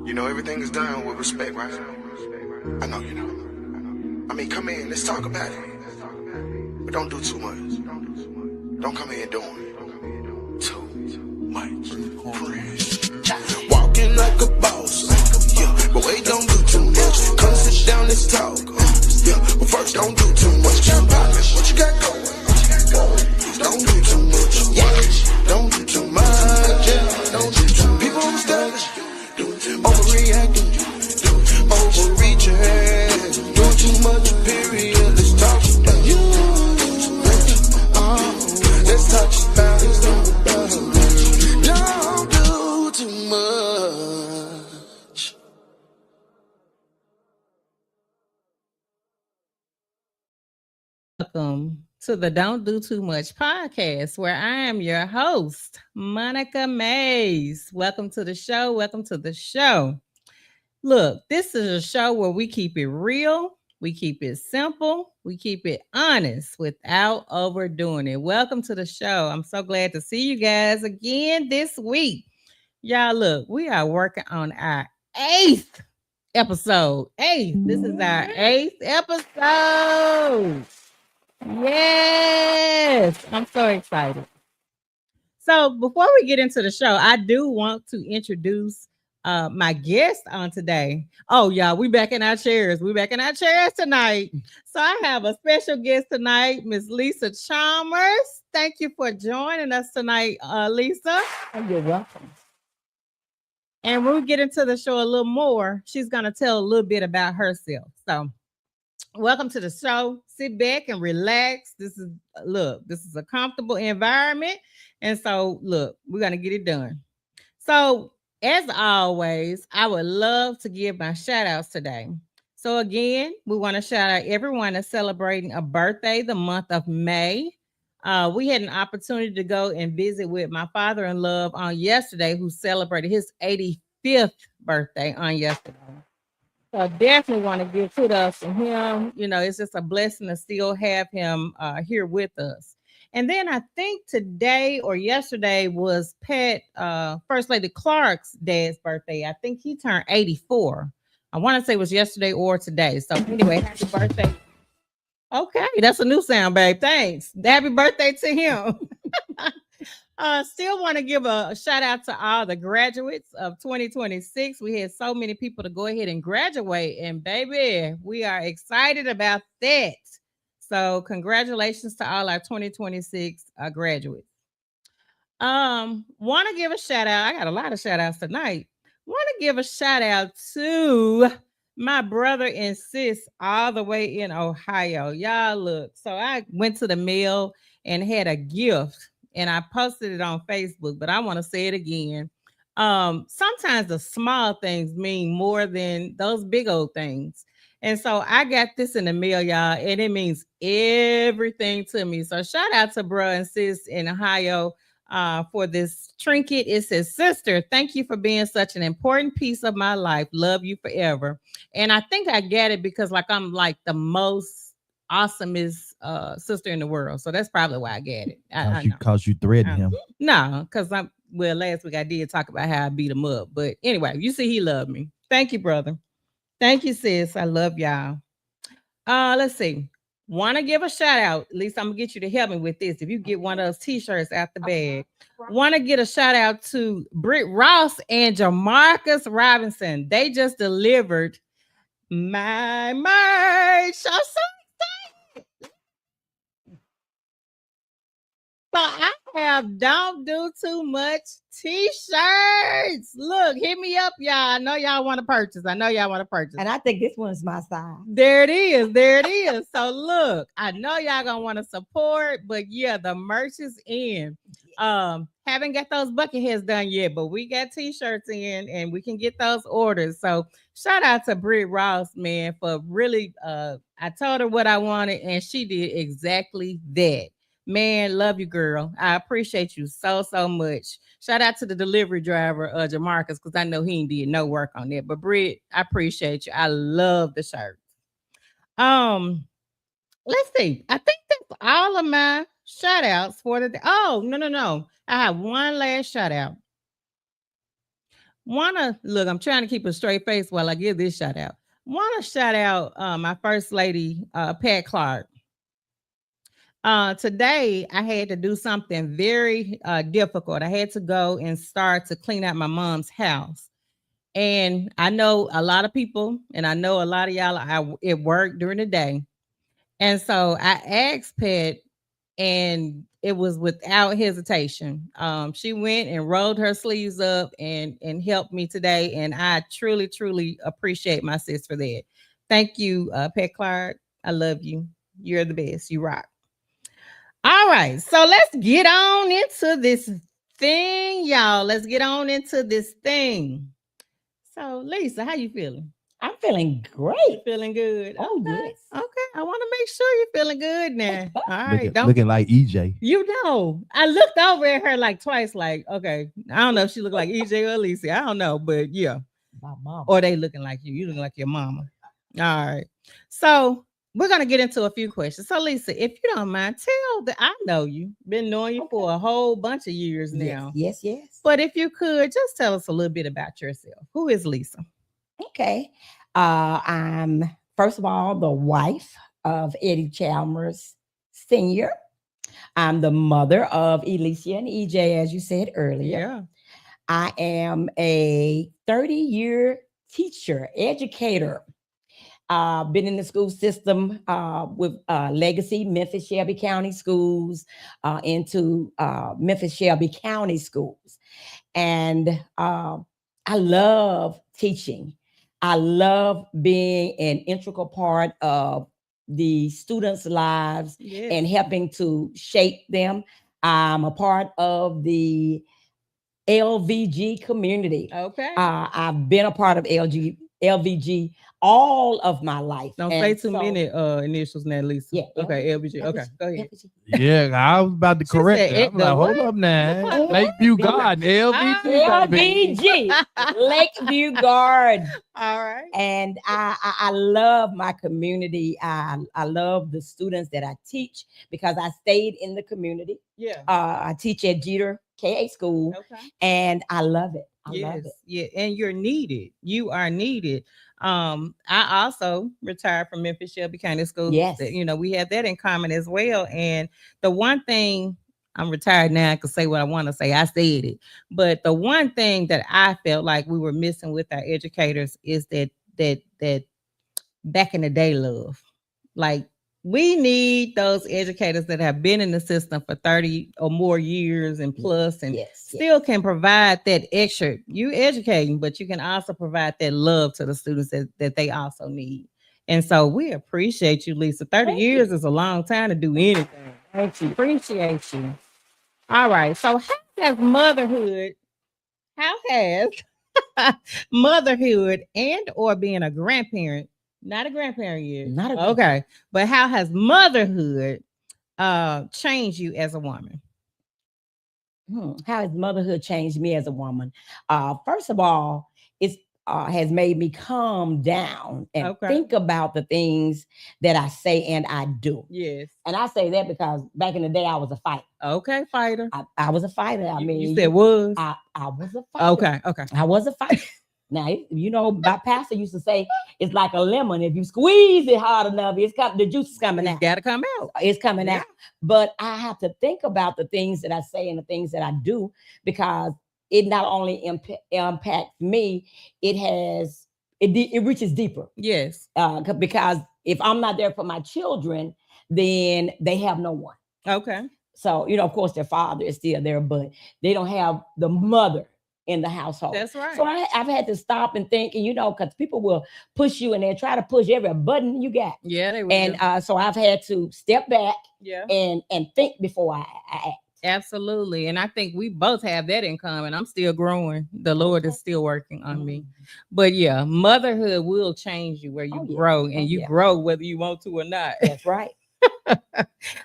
You know, everything is done with respect, right? I know you know. I mean, come in, let's talk about it. But don't do too much. Don't come in doing too much. Walking like a boss, yeah, but wait, don't do too much. Come sit down, let's talk, yeah, but first don't do too much. What you got going? Don't do too much, yeah. Don't do too much, yeah. Don't do too much. People understand, overreacting, overreaching, doing too much, period. Let's talk about you. Let's talk about it. Don't do too much. Welcome to the Don't Do Too Much podcast, where I am your host, Monica Mays. Welcome to the show. Welcome to the show. Look, this is a show where we keep it real, we keep it simple, we keep it honest without overdoing it. Welcome to the show. I'm so glad to see you guys again this week. Y'all, look, we are working on our eighth episode. This is our eighth episode. Yes, I'm so excited. So before we get into the show, I do want to introduce my guest on today. Oh, y'all, we back in our chairs. We back in our chairs tonight. So I have a special guest tonight, Miss Lisa Chalmers. Thank you for joining us tonight, Lisa. Oh, you're welcome. And when we get into the show a little more, she's going to tell a little bit about herself. So welcome to the show. Sit back and relax. This is a comfortable environment. And so, look, we're going to get it done. So, as always, I would love to give my shout outs today. So, again, we want to shout out everyone that's celebrating a birthday the month of May. We had an opportunity to go and visit with my father-in-law on yesterday, who celebrated his 85th birthday on yesterday. So I definitely want to give kudos to him. You know, it's just a blessing to still have him here with us. And then I think today or yesterday was First Lady Clark's dad's birthday. I think he turned 84. I want to say it was yesterday or today. So anyway, happy birthday. Okay, that's a new sound, babe. Thanks. Happy birthday to him. Still want to give a shout out to all the graduates of 2026. We had so many people to go ahead and graduate, and baby, we are excited about that. So congratulations to all our 2026 graduates. Want to give a shout out. I got a lot of shout outs tonight. Want to give a shout out to my brother and sis all the way in Ohio. Y'all, look. So I went to the mail and had a gift, and I posted it on Facebook, but I want to say it again. Sometimes the small things mean more than those big old things. And so I got this in the mail, y'all, and it means everything to me. So shout out to bro and sis in Ohio for this trinket. It says, "Sister, thank you for being such an important piece of my life. Love you forever." And I think I get it because I'm like the most awesomest sister in the world. So that's probably why I get it. Cause you threatened him. No, because last week I did talk about how I beat him up. But anyway, you see, he loved me. Thank you, brother. Thank you, sis. I love y'all. Let's see. Want to give a shout out. At least I'm going to get you to help me with this. If you get one of those t-shirts out the bag. Want to get a shout out to Britt Ross and Jamarcus Robinson. They just delivered my merch. I'm so excited. So I have Don't Do Too Much t-shirts. Look, hit me up, y'all. I know y'all want to purchase. And I think this one's my size. There it is. So look, I know y'all gonna want to support, but yeah, the merch is in. Haven't got those bucket heads done yet, but we got t-shirts in and we can get those orders. So shout out to Britt Ross, man, for really I told her what I wanted and she did exactly that. Man, love you, girl. I appreciate you so much. Shout out to the delivery driver, Jamarcus, because I know he did no work on that. But Britt, I appreciate you. I love the shirt. Let's see. I think that's all of my shout outs for today. Oh, no. I have one last shout out. Look, I'm trying to keep a straight face while I give this shout out. Want to shout out my first lady, Pat Clark. Today I had to do something very difficult. I had to go and start to clean out my mom's house. And I know a lot of people, and I know a lot of y'all are at work during the day. And so I asked Pat, and it was without hesitation. She went and rolled her sleeves up and helped me today. And I truly, truly appreciate my sis for that. Thank you, Pat Clark. I love you. You're the best. You rock. All right. So let's get on into this thing, y'all. Let's get on into this thing. So, Lisa, how you feeling? I'm feeling great. You feeling good? Oh, okay. yes. Okay. I want to make sure you're feeling good now. All right. Looking like EJ. You know, I looked over at her like twice, like, okay, I don't know if she looked like EJ or Alicia. I don't know, but yeah. My mom. Or they looking like you. You looking like your mama. All right. So we're going to get into a few questions. So, Lisa, if you don't mind, tell that I know you. Been knowing you for a whole bunch of years now. Yes. But if you could, just tell us a little bit about yourself. Who is Lisa? Okay. I'm, first of all, the wife of Eddie Chalmers Sr. I'm the mother of Alicia and EJ, as you said earlier. Yeah. I am a 30-year teacher, educator. Been in the school system with Legacy, Memphis Shelby County Schools, into Memphis Shelby County Schools. And I love teaching. I love being an integral part of the students' lives and helping to shape them. I'm a part of the LVG community. Okay. I've been a part of LVG all of my life. Don't say too many initials now, Lisa. Yeah. Okay, LVG. Okay, go ahead. Yeah, I was about to correct it. I'm like, hold up now. Lakeview Garden, LVG. Lakeview Garden. All right. And I love my community. I love the students that I teach because I stayed in the community. Yeah. I teach at Jeter KA School. Okay. And I love it. I love it. Yeah, and you're needed. You are needed. I also retired from Memphis Shelby County School. Yes. You know, we have that in common as well. And the one thing, I'm retired now, I can say what I want to say. I said it. But the one thing that I felt like we were missing with our educators is that back in the day love. Like, we need those educators that have been in the system for 30 or more years and plus, and still can provide that extra. You educating, but you can also provide that love to the students that they also need. And so we appreciate you, Lisa. 30 years is a long time to do anything. Thank you. Appreciate you. All right. So how has motherhood and or being a grandparent, not a grandparent yet. Okay. But how has motherhood changed you as a woman? How has motherhood changed me as a woman? First of all, it has made me calm down and think about the things that I say and I do. Yes. And I say that because back in the day, I was a fighter. Okay, fighter. I was a fighter. I mean, you said was. I was a fighter. Okay. I was a fighter. Now, you know, my pastor used to say, it's like a lemon. If you squeeze it hard enough, the juice is coming out. It's got to come out. It's coming out. But I have to think about the things that I say and the things that I do, because it not only impacts me, it reaches deeper. Yes. Because if I'm not there for my children, then they have no one. Okay. So, you know, of course, their father is still there, but they don't have the mother in the household. That's right. So I've had to stop and think, and you know, because people will push you and they try to push every button you got. Yeah, they will. And so I've had to step back and think before I act. Absolutely. And I think we both have that in common. I'm still growing. The Lord is still working on me. But yeah, motherhood will change you where you grow, and you grow whether you want to or not. That's right.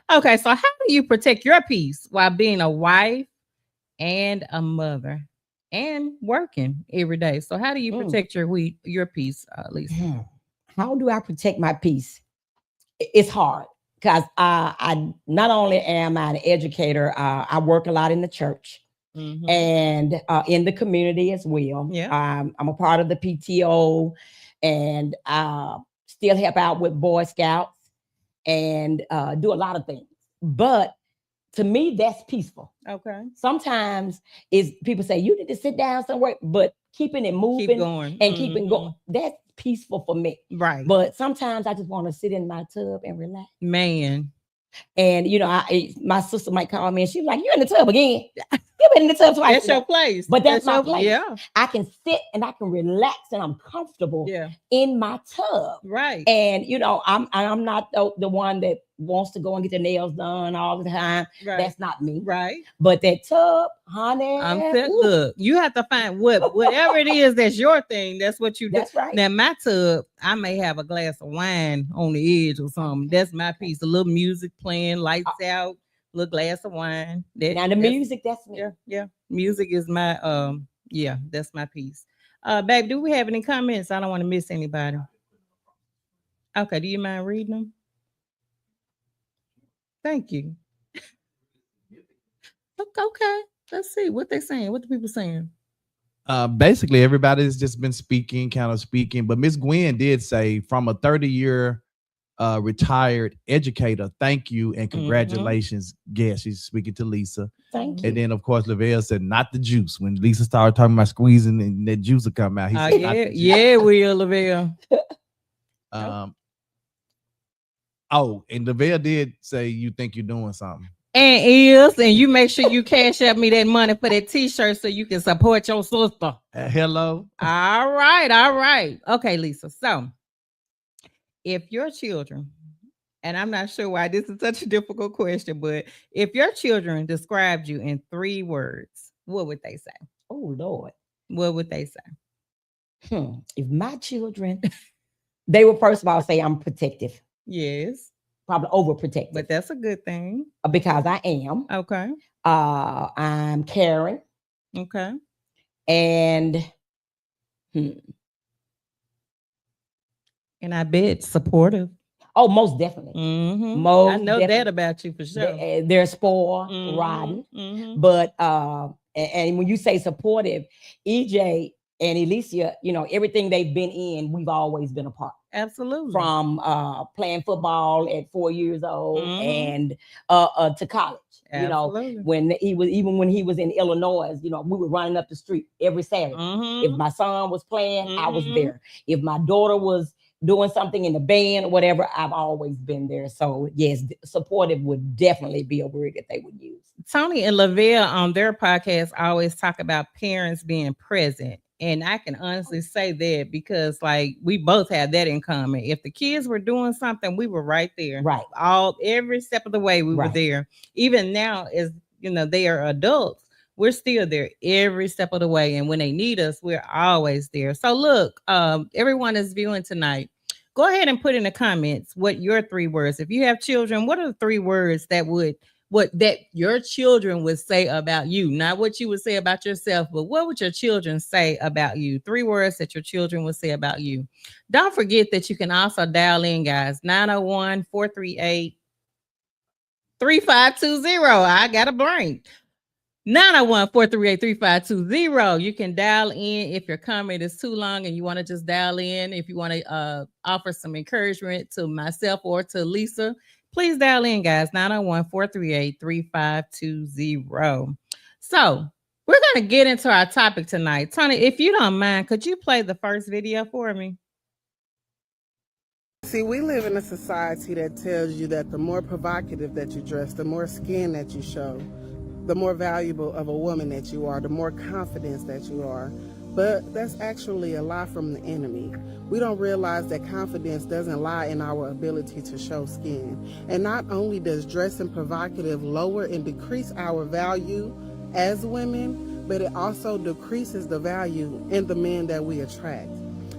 Okay, so how do you protect your peace while being a wife and a mother and working every day? So how do you protect your peace, Lisa? How do I protect my peace? It's hard because I not only am I an educator, I work a lot in the church. and in the community as well. Yeah. I'm a part of the PTO, and still help out with Boy Scouts and do a lot of things. But to me, that's peaceful. Okay. Sometimes is people say you need to sit down somewhere, but keeping it moving, keep going, and keeping going, that's peaceful for me. Right. But sometimes I just want to sit in my tub and relax. Man. And my sister might call me and she's like, "You're in the tub again. You've been in the tub twice." That's your place. But that's my place. Yeah. I can sit and I can relax and I'm comfortable in my tub. Right. And I'm not the one that wants to go and get their nails done all the time. Right. That's not me. Right. But that tub, honey. Look, you have to find whatever it is that's your thing. That's what you do. That's right. Now my tub, I may have a glass of wine on the edge or something. That's my piece. A little music playing, lights out, little glass of wine. Now the music, that's me. Yeah. Music is my that's my piece. Babe, do we have any comments? I don't want to miss anybody. Okay, do you mind reading them? Thank you. Okay. Let's see what they're saying. What the people saying? Basically, everybody's just been speaking. But Miss Gwen did say, from a 30-year retired educator, thank you and congratulations. Guess she's speaking to Lisa. Thank you. And then, of course, Lavelle said, not the juice. When Lisa started talking about squeezing and that juice will come out, he said, not the juice. Yeah, will, Lavelle. And Lavelle did say you think you're doing something. And you make sure you cash out me that money for that t-shirt so you can support your sister. Hello. All right. Okay, Lisa. So if your children, and I'm not sure why this is such a difficult question, but if your children described you in 3 words, what would they say? Oh, Lord. What would they say? If my children, they would first of all say I'm protective. Yes. Probably overprotective. But that's a good thing. Because I am. Okay. I'm caring. Okay. And I bet supportive. Oh, most definitely. I know that about you for sure. They're spoiled, rotten. But and when you say supportive, EJ and Alicia, everything they've been in, we've always been a part. Absolutely. From playing football at 4 years old and to college. Absolutely. When he was in Illinois, we were running up the street every Saturday. If my son was playing, I was there. If my daughter was doing something in the band or whatever, I've always been there. So yes, supportive would definitely be a word that they would use. Tony and Lavelle on their podcast always talk about parents being present. And I can honestly say that because we both have that in common. If the kids were doing something, we were right there. Right. Every step of the way we were there. Even now, as they are adults, we're still there every step of the way. And when they need us, we're always there. So look, everyone is viewing tonight. Go ahead and put in the comments what your 3 words. If you have children, what are the 3 words that your children would say about you? Not what you would say about yourself, but what would your children say about you? 3 words that your children would say about you. Don't forget that you can also dial in, guys. 901-438-3520. I got a blank. 901-438-3520. You can dial in if your comment is too long and you want to just dial in. If you want to offer some encouragement to myself or to Lisa, please dial in, guys. 901-438-3520. So we're going to get into our topic tonight. Tony, if you don't mind, could you play the first video for me? See, we live in a society that tells you that the more provocative that you dress, the more skin that you show, the more valuable of a woman that you are, the more confidence that you are. But that's actually a lie from the enemy. We don't realize that confidence doesn't lie in our ability to show skin. And not only does dressing provocative lower and decrease our value as women, but it also decreases the value in the men that we attract.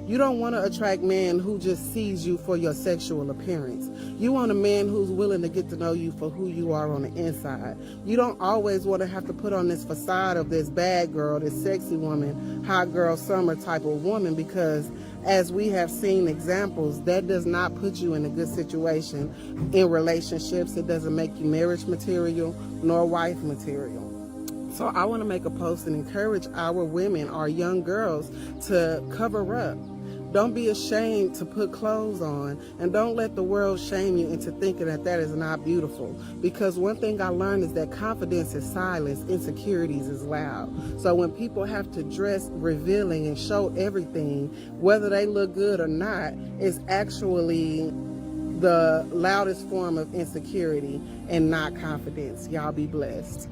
You don't want to attract men who just sees you for your sexual appearance. You want a man who's willing to get to know you for who you are on the inside. You don't always want to have to put on this facade of this bad girl, this sexy woman, hot girl summer type of woman, because as we have seen examples, that does not put you in a good situation in relationships. It doesn't make you marriage material nor wife material. So I want to make a post and encourage our women, our young girls, to cover up. Don't be ashamed to put clothes on, and don't let the world shame you into thinking that that is not beautiful. Because one thing I learned is that confidence is silence, insecurities is loud. So when people have to dress revealing and show everything, whether they look good or not, is actually the loudest form of insecurity and not confidence. Y'all be blessed.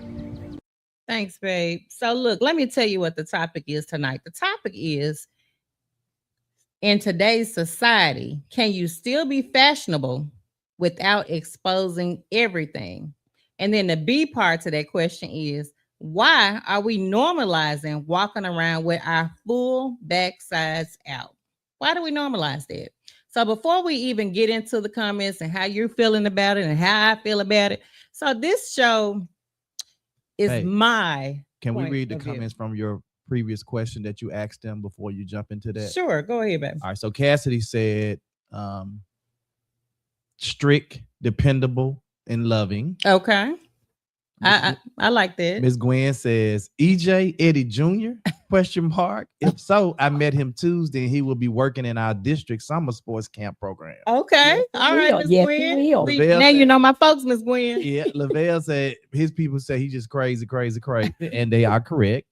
Thanks, babe. So look, let me tell you what the topic is tonight. The topic is, in today's society, can you still be fashionable without exposing everything? And then the B part to that question is, why are we normalizing walking around with our full backsides out? Why do we normalize that? So before we even get into the comments and how you're feeling about it and how I feel about it, so this show is my Can we point read the of view. comments from your previous question that you asked them before you jump into that? Sure, go ahead, baby. All right. So Cassidy said, strict, dependable, and loving. Okay. I like that. Ms. Gwen says, EJ Eddie Jr. ? If so, I met him Tuesday and he will be working in our district summer sports camp program. Okay. Yes, All he right, will. Miss Yes, Gwen. he will. See, Lavelle now you said- know my folks, Miss Gwen. Yeah, Lavelle said his people say he's just crazy, and they are correct.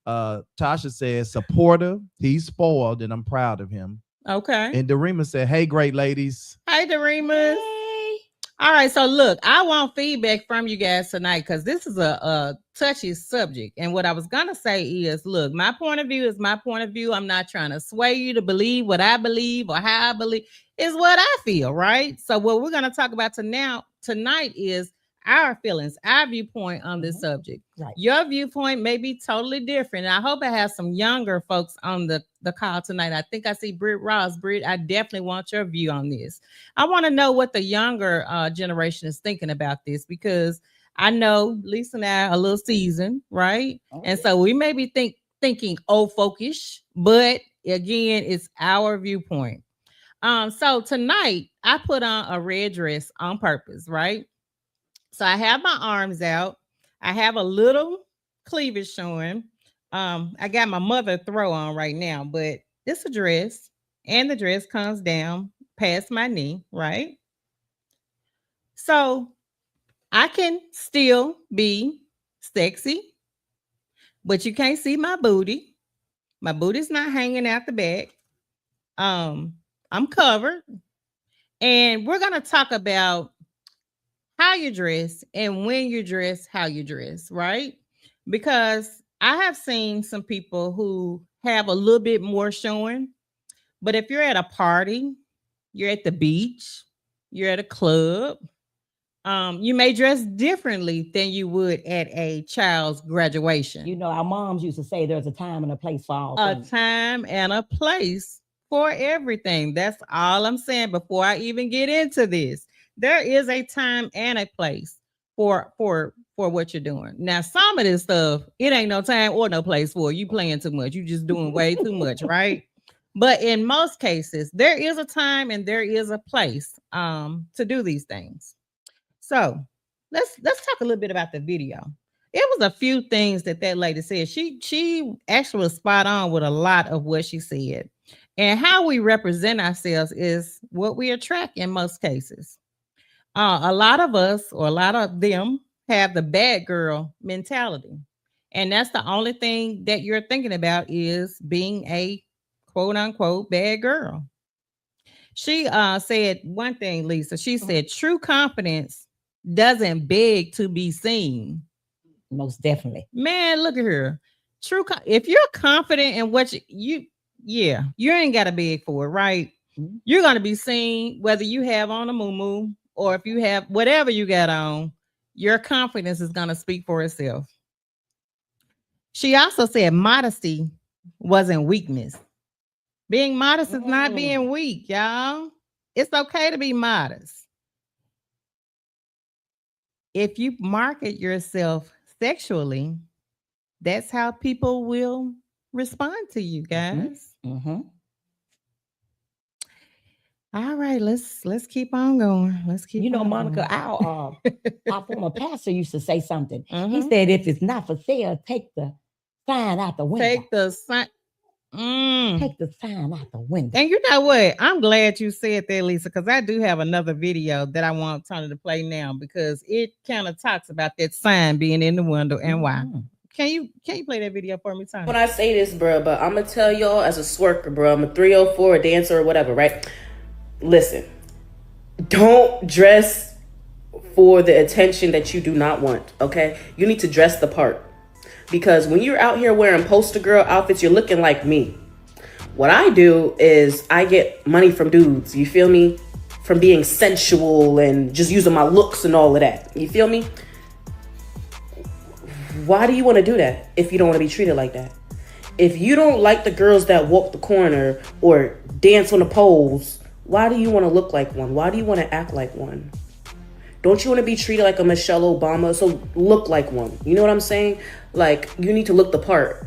Tasha says supportive, he's spoiled, and I'm proud of him. Okay. And Darima said, "Hey, great ladies." Hi, Doremus. Hey. All right. So look, I want feedback from you guys tonight because this is a touchy subject. And what I was gonna say is, look, my point of view is my point of view. I'm not trying to sway you to believe what I believe or how I believe. Is what I feel, right? So what we're gonna talk about tonight is our feelings, our viewpoint on this subject. Right. Your viewpoint may be totally different. I hope I have some younger folks on the call tonight. I think I see Britt Ross. Britt, I definitely want your view on this. I want to know what the younger generation is thinking about this, because I know Lisa and I are a little seasoned, right? And so we may be thinking old folkish, but again, it's our viewpoint. So tonight I put on a red dress on purpose, right? So I have my arms out. I have a little cleavage showing. I got my mother throw on right now, but it's a dress, and the dress comes down past my knee, right? So I can still be sexy, but you can't see my booty. My booty's not hanging out the back. I'm covered. And we're gonna talk about how you dress and when you dress, how you dress, right? Because I have seen some people who have a little bit more showing, but if you're at a party, you're at the beach, you're at a club, you may dress differently than you would at a child's graduation. You know, our moms used to say there's a time and a place for all A things. time and a place for everything. That's all I'm saying before I even get into this. There is a time and a place for what you're doing. Now, some of this stuff, it ain't no time or no place for. You playing too much. You just doing way too much, right? But in most cases, there is a time and there is a place to do these things. So let's talk a little bit about the video. It was a few things that lady said. She actually was spot on with a lot of what she said. And how we represent ourselves is what we attract in most cases. A lot of us, or a lot of them, have the bad girl mentality. And that's the only thing that you're thinking about, is being a quote unquote bad girl. She said one thing, Lisa. She said, true confidence doesn't beg to be seen. Most definitely. Man, look at her. If you're confident in what you ain't got to beg for it, right? Mm-hmm. You're going to be seen whether you have on a muumuu or if you have whatever you got on. Your confidence is going to speak for itself. She also said modesty wasn't weakness. Being modest is not being weak, y'all. It's okay to be modest. If you market yourself sexually, that's how people will respond to you, guys. Mm-hmm. All right, let's keep on going. Let's keep You know, on Monica, going. our former pastor used to say something. He Mhm. said, if it's not for sale, take the sign out the window. Take the sign. Take the sign out the window. And you know what? I'm glad you said that, Lisa, because I do have another video that I want Tony to play now because it kind of talks about that sign being in the window and why. Mhm. Can you play that video for me, Tony? When I say this, bro, but I'm gonna tell y'all as a swerker, bro, I'm a 304, a dancer, or whatever, right? Listen, don't dress for the attention that you do not want, okay? You need to dress the part. Because when you're out here wearing poster girl outfits, you're looking like me. What I do is I get money from dudes, you feel me? From being sensual and just using my looks and all of that. You feel me? Why do you want to do that if you don't want to be treated like that? If you don't like the girls that walk the corner or dance on the poles, why do you want to look like one? Why do you want to act like one? Don't you want to be treated like a Michelle Obama? So look like one. You know what I'm saying? Like, you need to look the part.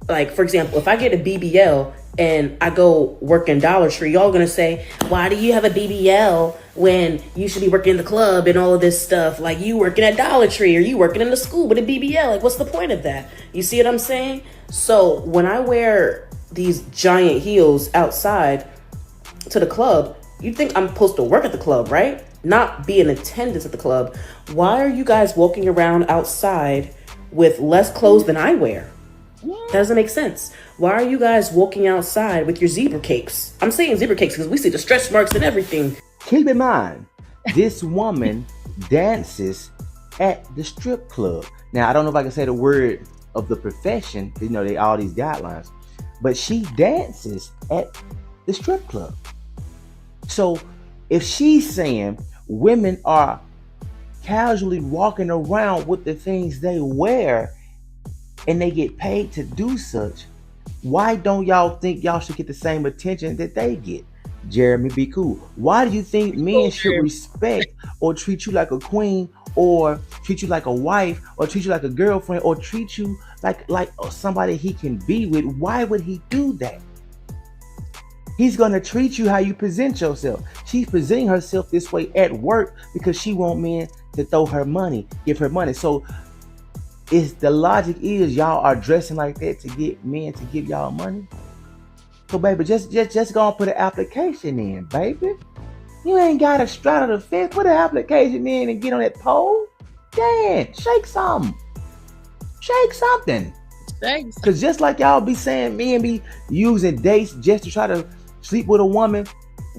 Like, for example, if I get a BBL and I go work in Dollar Tree, y'all gonna say, why do you have a BBL when you should be working in the club and all of this stuff? Like, you working at Dollar Tree or you working in the school with a BBL. Like, what's the point of that? You see what I'm saying? So when I wear these giant heels outside to the club, you think I'm supposed to work at the club, right? Not be in attendance at the club. Why are you guys walking around outside with less clothes than I wear? That doesn't make sense. Why are you guys walking outside with your zebra cakes? I'm saying zebra cakes because we see the stretch marks and everything. Keep in mind, this woman dances at the strip club. Now, I don't know if I can say the word of the profession, you know, they all these guidelines, but she dances at the strip club. So if she's saying women are casually walking around with the things they wear and they get paid to do such, why don't y'all think y'all should get the same attention that they get? Jeremy, be cool. Why do you think men should respect or treat you like a queen or treat you like a wife or treat you like a girlfriend or treat you like somebody he can be with? Why would he do that? He's going to treat you how you present yourself. She's presenting herself this way at work because she wants men to throw her money, give her money. So the logic is y'all are dressing like that to get men to give y'all money. So baby, just go and put an application in, baby. You ain't got to straddle the fence. Put an application in and get on that pole. Damn, shake something. Shake something. Because just like y'all be saying men be using dates just to try to sleep with a woman,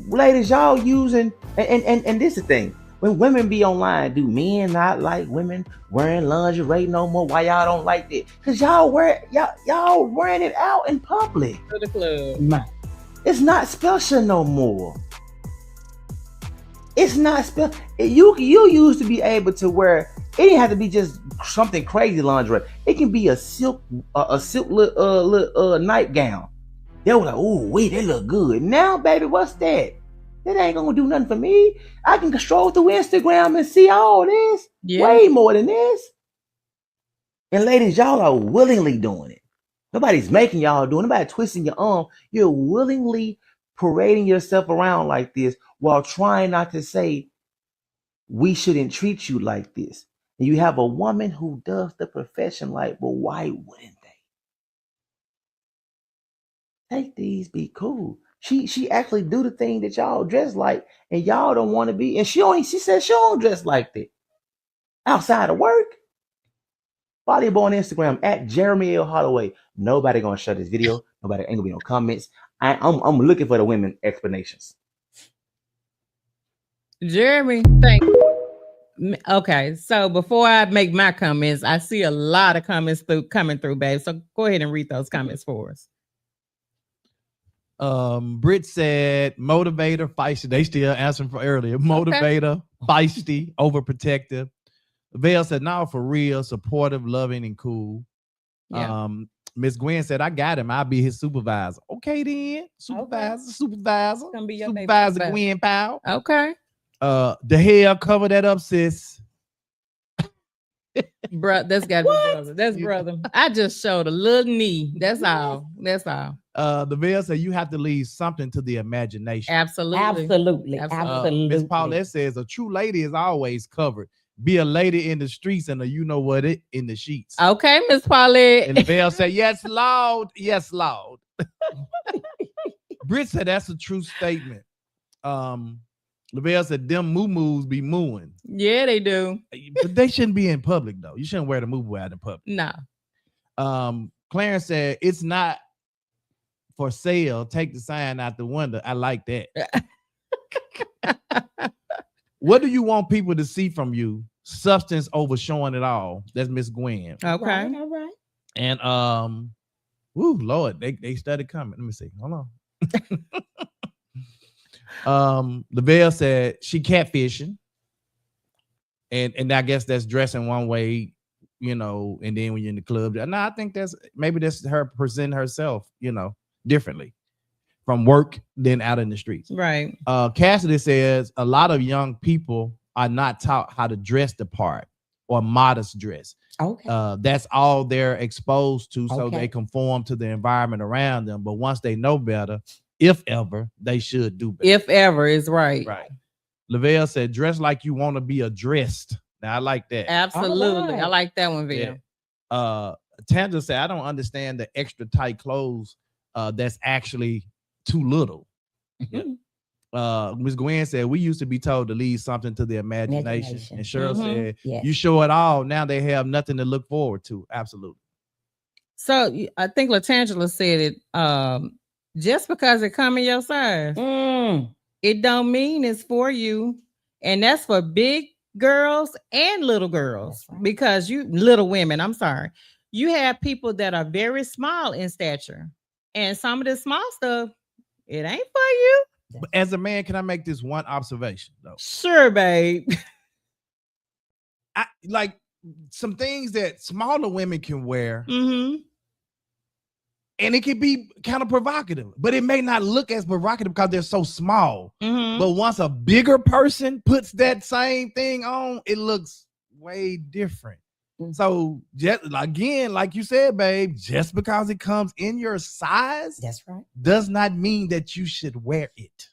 ladies, y'all using, and this is the thing. When women be online, do men not like women wearing lingerie no more? Why y'all don't like that? Because y'all wearing it out in public. To the club. It's not special no more. It's not special. You used to be able to wear, it didn't have to be just something crazy lingerie. It can be a silk little nightgown. They were like, oh wait, they look good. Now, baby, what's that? That ain't gonna do nothing for me. I can scroll through Instagram and see all this. Yeah. Way more than this. And ladies, y'all are willingly doing it. Nobody's making y'all do it. Nobody twisting your arm. You're willingly parading yourself around like this while trying not to say we shouldn't treat you like this. And you have a woman who does the profession like, well, why wouldn't they? Take these, be cool. She actually do the thing that y'all dress like, and y'all don't want to be. And she said she don't dress like that outside of work. Follow your boy on Instagram at Jeremy L. Holloway. Nobody gonna share this video. Nobody ain't gonna be no comments. I'm looking for the women explanations. Jeremy, thank you. Okay, so before I make my comments, I see a lot of comments coming through, babe. So go ahead and read those comments for us. Britt said motivator, feisty. They still answering for earlier. Motivator, feisty, overprotective. Vale said, no, for real, supportive, loving, and cool. Yeah. Miss Gwen said, I got him. I'll be his supervisor. Okay, then. Supervisor. Gonna be your supervisor Gwen Powell. Okay. The hair, cover that up, sis. Bro, that's got to be brother. That's brother. I just showed a little knee. That's all. That's all. The Veil said you have to leave something to the imagination. Absolutely. Miss Paulette says a true lady is always covered. Be a lady in the streets and a you know what it in the sheets. Okay, Miss Paulette. And the Veil said, yes, Lord. Yes, Lord. Britt said that's a true statement. LaVelle said them moo-moos be mooing. Yeah, they do. But they shouldn't be in public though. You shouldn't wear the moo-moo out in public. No. Clarence said it's not for sale. Take the sign out the window. I like that. What do you want people to see from you? Substance over showing it all. That's Miss Gwen. Okay. All right. And Lord, they started coming. Let me see. Hold on. LaVelle said she catfishing. And I guess that's dressing one way, and then when you're in the club. No, I think that's her presenting herself, differently from work than out in the streets. Right. Cassidy says a lot of young people are not taught how to dress the part or modest dress. Okay. That's all they're exposed to, so they conform to the environment around them. But once they know better, if ever, they should do better. If ever is right. Right. LaVelle said, dress like you want to be addressed. Now, I like that. Absolutely. Right. I like that one, Ville. Yeah. Tanja said, I don't understand the extra tight clothes that's actually too little. Mm-hmm. Ms. Gwen said, we used to be told to leave something to the imagination. And Cheryl said, yes. You show it all. Now they have nothing to look forward to. Absolutely. So I think LaTangela said it. Just because it come in your size, it don't mean it's for you. And that's for big girls and little girls. Right. Because little women, I'm sorry. You have people that are very small in stature. And some of the small stuff, it ain't for you. But as a man, can I make this one observation though? Sure, babe. I like some things that smaller women can wear. Mm-hmm. And it can be kind of provocative, but it may not look as provocative because they're so small. Mm-hmm. But once a bigger person puts that same thing on, it looks way different. Mm-hmm. So just again, like you said, babe, just because it comes in your size, that's right, does not mean that you should wear it.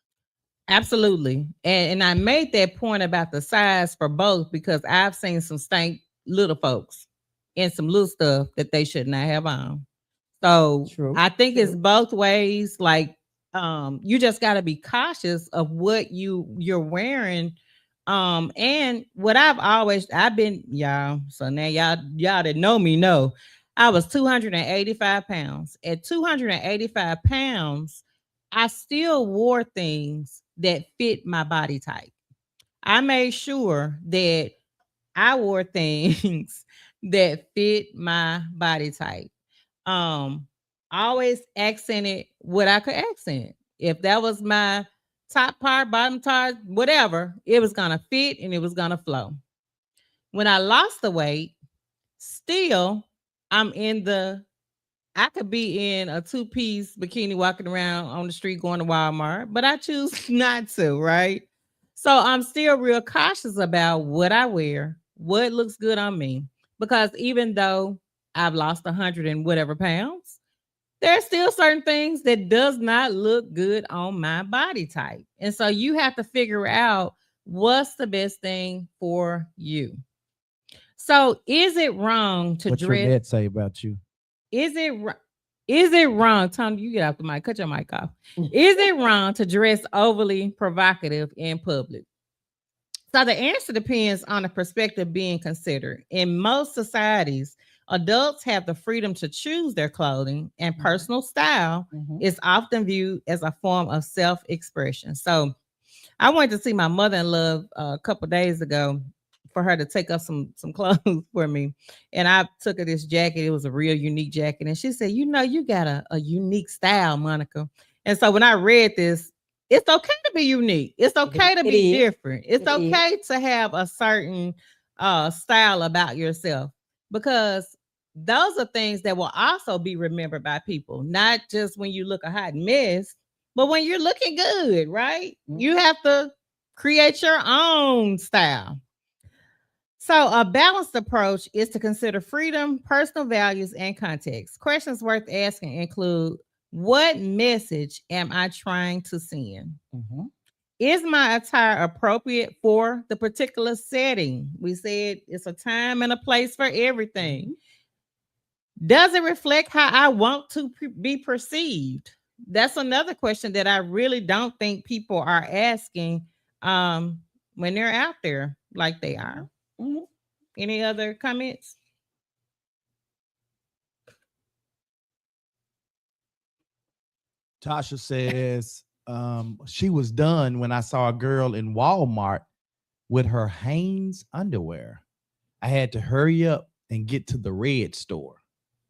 Absolutely. And I made that point about the size for both because I've seen some stank little folks in some little stuff that they should not have on. So I think it's both ways. Like, you just got to be cautious of what you're wearing. And what I've been, y'all. So now y'all that know me know I was 285 pounds. At 285 pounds, I still wore things that fit my body type. I made sure that I wore things that fit my body type. Always accented what I could accent. If that was my top part, bottom part, whatever, it was gonna fit and it was gonna flow. When I lost the weight, still I could be in a 2-piece bikini walking around on the street going to Walmart, but I choose not to, right? So I'm still real cautious about what I wear, what looks good on me, because even though I've lost 100 and whatever pounds, there's still certain things that does not look good on my body type. And so you have to figure out what's the best thing for you. So is it wrong to dress? What's your dad say about you? Is it wrong? Tom, you get off the mic. Cut your mic off. Is it wrong to dress overly provocative in public? So the answer depends on the perspective being considered. In most societies, adults have the freedom to choose their clothing, and personal style is often viewed as a form of self-expression. So I went to see my mother-in-law a couple days ago for her to take up some clothes for me. And I took her this jacket. It was a real unique jacket. And she said, you got a unique style, Monica. And so when I read this, it's okay to be unique. It's okay to be different. It's okay to have a certain style about yourself, because those are things that will also be remembered by people, not just when you look a hot mess, but when you're looking good, right? You have to create your own style. So a balanced approach is to consider freedom, personal values, and context. Questions worth asking include, what message am I trying to send? Mhm. Is my attire appropriate for the particular setting? We said it's a time and a place for everything. Does it reflect how I want to be perceived? That's another question that I really don't think people are asking when they're out there like they are. Mhm. Any other comments? Tasha says she was done when I saw a girl in Walmart with her Hanes underwear. I had to hurry up and get to the red store.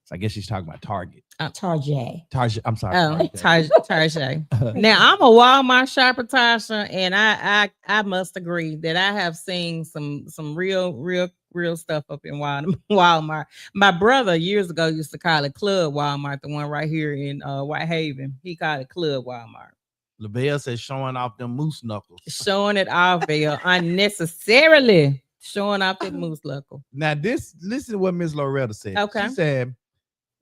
So I guess she's talking about Target. Tarjay. Target. I'm sorry. Oh, Target. Tarjay. Now I'm a Walmart shopper, Tasha, and I must agree that I have seen some real stuff up in Walmart. My brother years ago used to call it Club Walmart, the one right here in Whitehaven. He called it Club Walmart. LaBelle says showing off them moose knuckles. Showing it off there unnecessarily. Showing off that moose knuckle. Now listen to what Miss Loretta said. Okay. She said,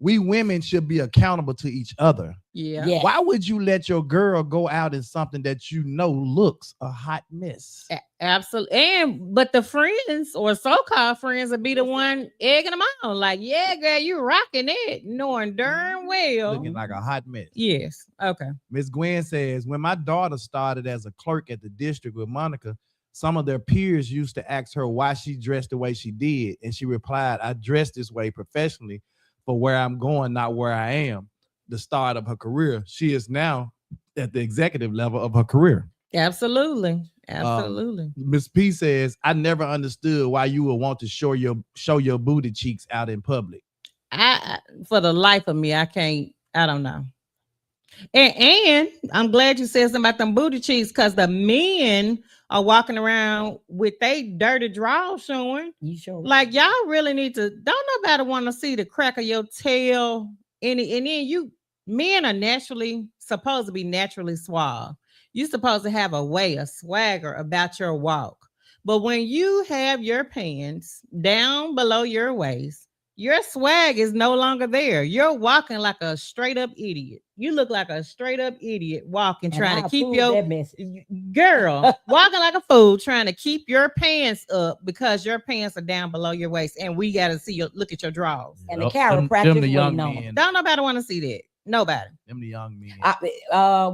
we women should be accountable to each other. Yeah. Yeah. Why would you let your girl go out in something that you know looks a hot mess? Absolutely. But the friends or so-called friends will be the one egging them on. Like, yeah, girl, you rocking it, knowing darn well. Looking like a hot mess. Yes. Okay. Miss Gwen says, when my daughter started as a clerk at the district with Monica, some of their peers used to ask her why she dressed the way she did. And she replied, I dress this way professionally for where I'm going, not where I am. The start of her career. She is now at the executive level of her career. Absolutely. Absolutely. Miss P says, I never understood why you would want to show your booty cheeks out in public. I for the life of me, I don't know. And I'm glad you said something about them booty cheeks, because the men are walking around with they dirty drawers showing. You sure? Like, y'all really need to, don't nobody want to see the crack of your tail. And then men are supposed to be naturally suave. You're supposed to have a swagger about your walk. But when you have your pants down below your waist, your swag is no longer there. You're walking like a straight up idiot. You look like a straight up idiot walking, trying to keep your girl walking like a fool, trying to keep your pants up because your pants are down below your waist, and we got to see look at your drawers. And the chiropractor the young men. Don't nobody want to see that. Nobody. Them the young men.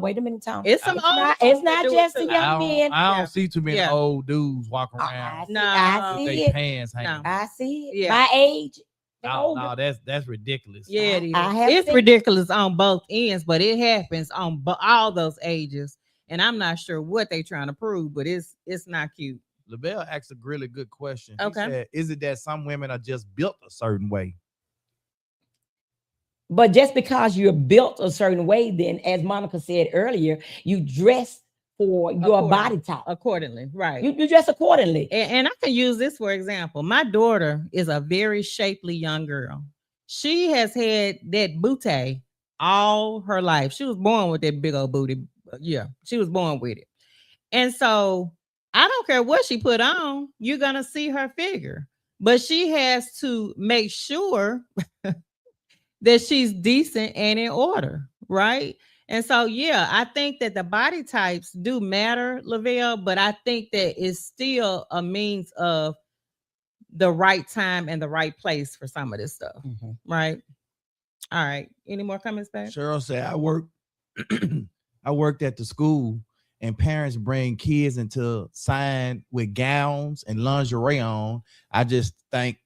Wait a minute, Tom. It's some It's not just the young men. I don't see too many old dudes walking around. I with see their it. pants hanging. I see it. Yeah. My age. No, that's ridiculous. Yeah, it is. It's ridiculous on both ends, but it happens on all those ages. And I'm not sure what they're trying to prove, but it's not cute. LaBelle asked a really good question. Okay. He said, is it that some women are just built a certain way? But just because you're built a certain way, then, as Monica said earlier, you dress for your body type accordingly, right? You dress accordingly. And I can use this for example. My daughter is a very shapely young girl. She has had that booty all her life. She was born with that big old booty. Yeah, she was born with it. And so I don't care what she put on, you're gonna see her figure. But she has to make sure that she's decent and in order, right? And so, yeah, I think that the body types do matter, Lavelle, but I think that it's still a means of the right time and the right place for some of this stuff, right? All right. Any more comments, babe? Cheryl said, I worked at the school, and parents bring kids into sign with gowns and lingerie on. I just think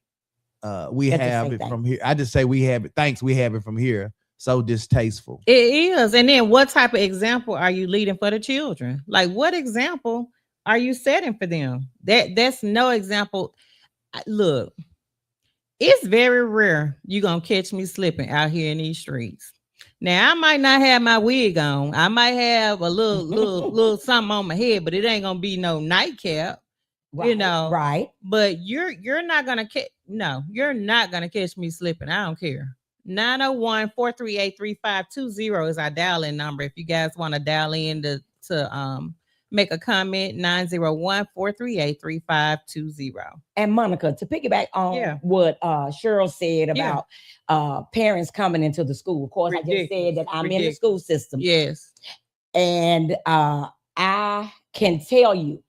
we have it from here. I just say we have it. Thanks, we have it from here. So distasteful. It is. And then what type of example are you leading for the children? Like, what example are you setting for them? That's no example. Look, it's very rare you're gonna catch me slipping out here in these streets. Now, I might not have my wig on. I might have a little something on my head, but it ain't gonna be no nightcap. Right, right. But you're not gonna you're not gonna catch me slipping. I don't care. 901-438-3520 is our dial-in number. If you guys want to dial in to make a comment. 901-438-3520. And Monica, to piggyback on what Cheryl said about parents coming into the school. Of course, I just said that I'm in the school system. Yes. And I can tell you,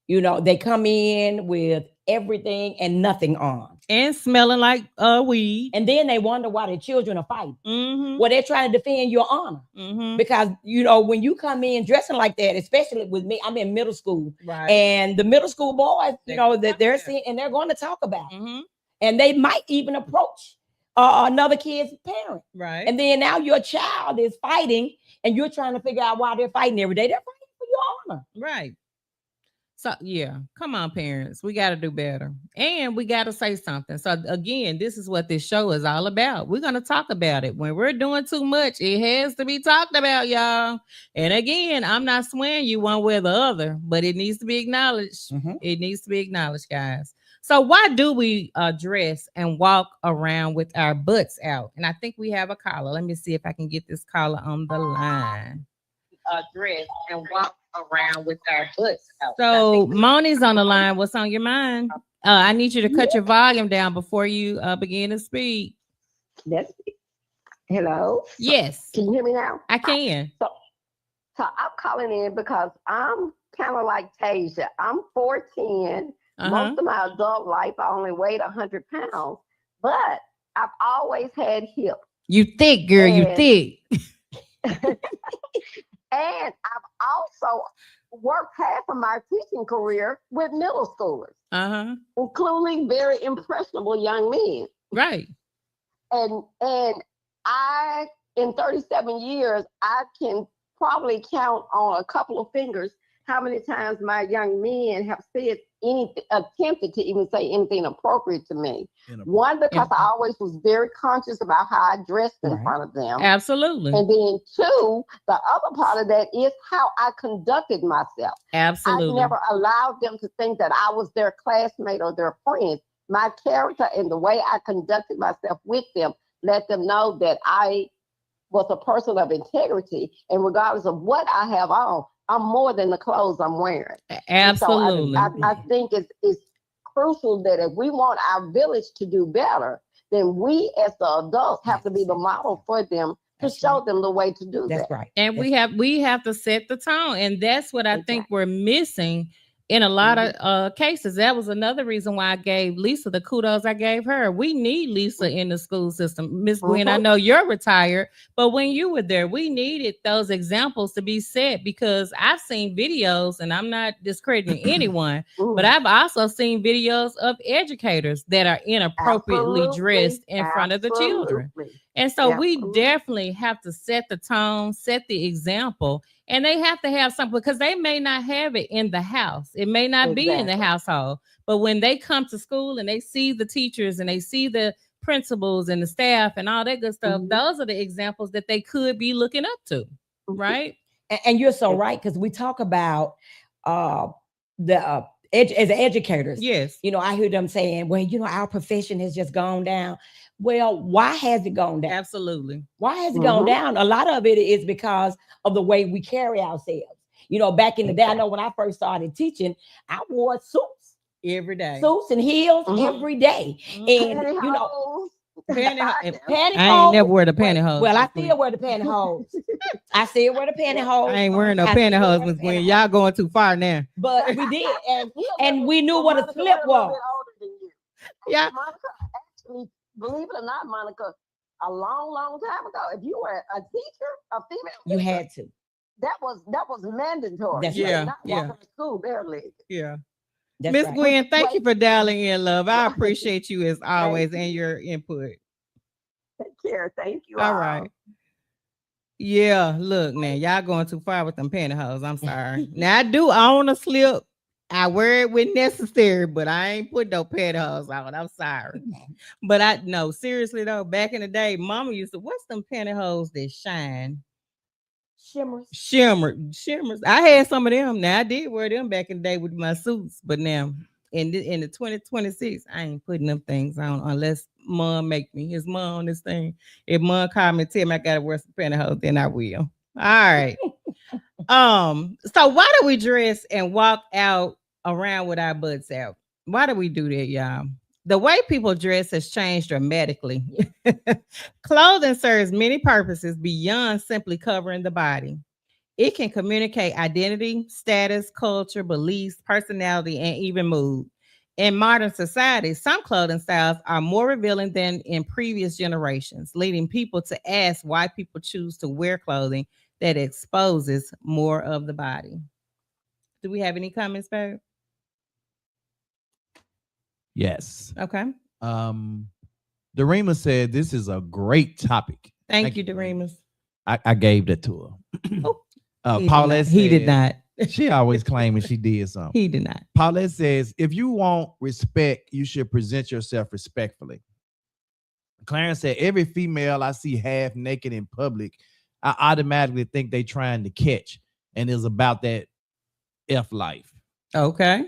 they come in with everything and nothing on. And smelling like weed. And then they wonder why their children are fighting. Mm-hmm. Well, they're trying to defend your honor. Mm-hmm. Because, when you come in dressing like that, especially with me, I'm in middle school. Right. And the middle school boys, that they're seeing and they're going to talk about. Mm-hmm. And they might even approach another kid's parent. Right. And then now your child is fighting and you're trying to figure out why they're fighting every day. They're fighting for your honor. Right. So, come on, parents. We got to do better. And we got to say something. So, again, this is what this show is all about. We're going to talk about it. When we're doing too much, it has to be talked about, y'all. And again, I'm not swearing you one way or the other, but it needs to be acknowledged. Mm-hmm. It needs to be acknowledged, guys. So why do we dress and walk around with our butts out? And I think we have a caller. Let me see if I can get this caller on the line. Dress and walk around with our butts out. So Moni's on the line. What's on your mind? I need you to cut your volume down before you begin to speak. That's it. Hello? Yes. Can you hear me now? I can. So I'm calling in because I'm kind of like Tasia. I'm 4'10". Most of my adult life, I only weighed 100 pounds, but I've always had hips. You thick, girl. You thick. And I've also worked half of my teaching career with middle schoolers, including very impressionable young men. Right. And I, in 37 years, I can probably count on a couple of fingers how many times my young men have said anything, attempted to even say anything appropriate to me. One, because I always was very conscious about how I dressed in front of them. Absolutely. And then two, the other part of that is how I conducted myself. Absolutely. I never allowed them to think that I was their classmate or their friend. My character and the way I conducted myself with them let them know that I was a person of integrity. And regardless of what I have on, I'm more than the clothes I'm wearing. Absolutely. So I think it's crucial that if we want our village to do better, then we as the adults have to be the model for them to show them the way to do that. That's right. And we have to set the tone. And that's what I think we're missing in a lot of cases. That was another reason why I gave Lisa the kudos I gave her. We need Lisa in the school system. Miss Gwen, I know you're retired, but when you were there, we needed those examples to be set, because I've seen videos, and I'm not discrediting anyone, but I've also seen videos of educators that are inappropriately dressed in front of the children. And so we definitely have to set the tone, set the example. And they have to have something, because they may not have it in the house. It may not be in the household. But when they come to school and they see the teachers and they see the principals and the staff and all that good stuff, those are the examples that they could be looking up to. Right. And you're so right, because we talk about as educators. Yes. I hear them saying, well, our profession has just gone down. Well, why has it gone down? Absolutely. Why has it gone down? A lot of it is because of the way we carry ourselves. Back in the day, I know when I first started teaching, I wore suits every day, suits and heels every day. And pantyhose. I ain't never wear the pantyhose. Well, I still wear the pantyhose. I ain't wearing no pantyhose, Miss Gwen. Y'all going too far now. But we did, and we knew what a slip was. Yeah. Actually, believe it or not, Monica, a long time ago, if you were a teacher, a female you teacher, had to. That was mandatory. That's right. Not walking to school barely. Yeah. Miss Gwen, thank you for dialing in, love. I appreciate you as always and your input. Take care. Thank you. All right. Yeah, look, now y'all going too far with them pantyhose. I'm sorry. Now I do own a slip. I wear it when necessary, but I ain't put no pantyhose on. I'm sorry. But no, seriously though, back in the day, Mama used to, what's them pantyhose that shine? Shimmers. I had some of them. Now I did wear them back in the day with my suits, but now in the 2026, I ain't putting them things on unless Mom make me. His mom on this thing. If Mom called me and tell me I gotta wear some pantyhose, then I will. All right. So why do we dress and walk out around with our butts out? Why do we do that, y'all? The way people dress has changed dramatically. Clothing serves many purposes beyond simply covering the body. It can communicate identity, status, culture, beliefs, personality, and even mood. In modern society, some clothing styles are more revealing than in previous generations, leading people to ask why people choose to wear clothing that exposes more of the body. Do we have any comments, babe? Yes. Okay. Darima said this is a great topic. Thank you, Doremus. I gave that to her. He Paulette did not. She always claiming she did something. He did not. Paulette says, if you want respect, you should present yourself respectfully. Clarence said, every female I see half naked in public, I automatically think they trying to catch, and it's about that F life. Okay.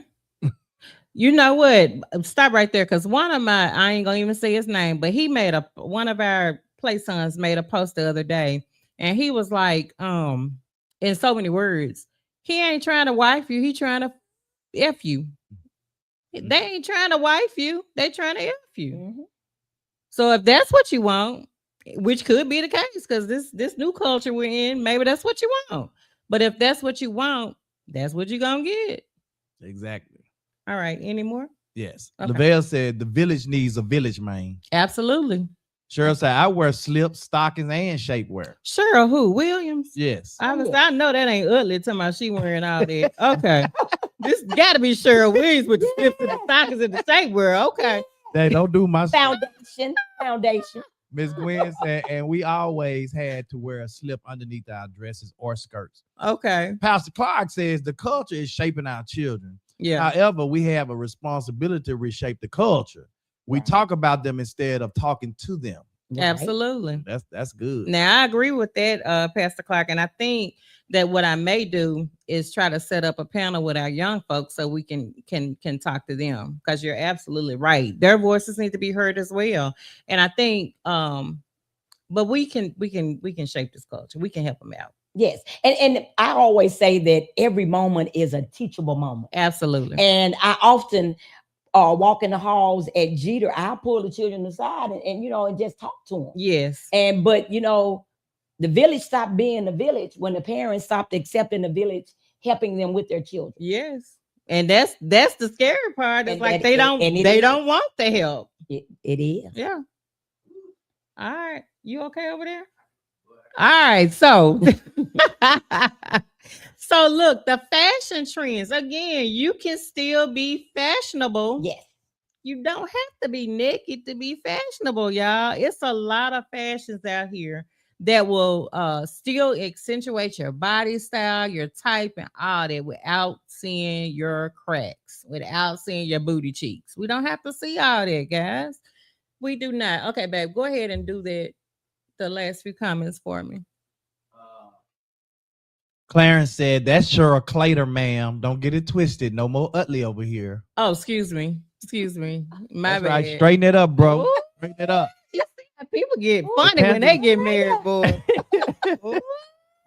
You know what? Stop right there, because one of my, I ain't gonna even say his name, but he made one of our play sons made a post the other day, and he was like, in so many words, he ain't trying to wife you, he trying to F you. They ain't trying to wife you, they trying to F you. Mhm. So if that's what you want, which could be the case, because this new culture we're in, maybe that's what you want. But if that's what you want, that's what you're gonna get. Exactly. All right, any more? Yes. Okay. Lavelle said the village needs a village man. Absolutely. Cheryl said, I wear slips, stockings, and shapewear. Cheryl who? Williams? Yes. I know that ain't ugly to my she wearing all that. Okay. This gotta be Cheryl Williams with the slips and the stockings and the shapewear. Okay. They don't do my Foundation. Miss Gwen said, and we always had to wear a slip underneath our dresses or skirts. Okay. Pastor Clark says the culture is shaping our children. Yeah. However, we have a responsibility to reshape the culture. We talk about them instead of talking to them. Right. Absolutely. That's good. Now I agree with that, Pastor Clark, and I think that what I may do is try to set up a panel with our young folks so we can talk to them, because you're absolutely right. Their voices need to be heard as well, and I think, but we can shape this culture. We can help them out. Yes, and I always say that every moment is a teachable moment. Absolutely. And I often walk in the halls at Jeter. I pull the children aside and and just talk to them. Yes. But the village stopped being the village when the parents stopped accepting the village, helping them with their children. Yes. And that's the scary part. It's like they don't want the help. It is. Yeah. All right. You okay over there? All right. So so look, the fashion trends. Again, you can still be fashionable. Yes. You don't have to be naked to be fashionable, y'all. It's a lot of fashions out here that will still accentuate your body style, your type, and all that without seeing your cracks, without seeing your booty cheeks. We don't have to see all that, guys. We do not. Okay, babe, go ahead and do that. The last few comments for me. Clarence said, that's Cheryl Clater, ma'am. Don't get it twisted. No more Utley over here. Oh, excuse me. My That's bad. right. Straighten it up, bro. Ooh. Straighten it up. You see how people get funny when they get married, boy.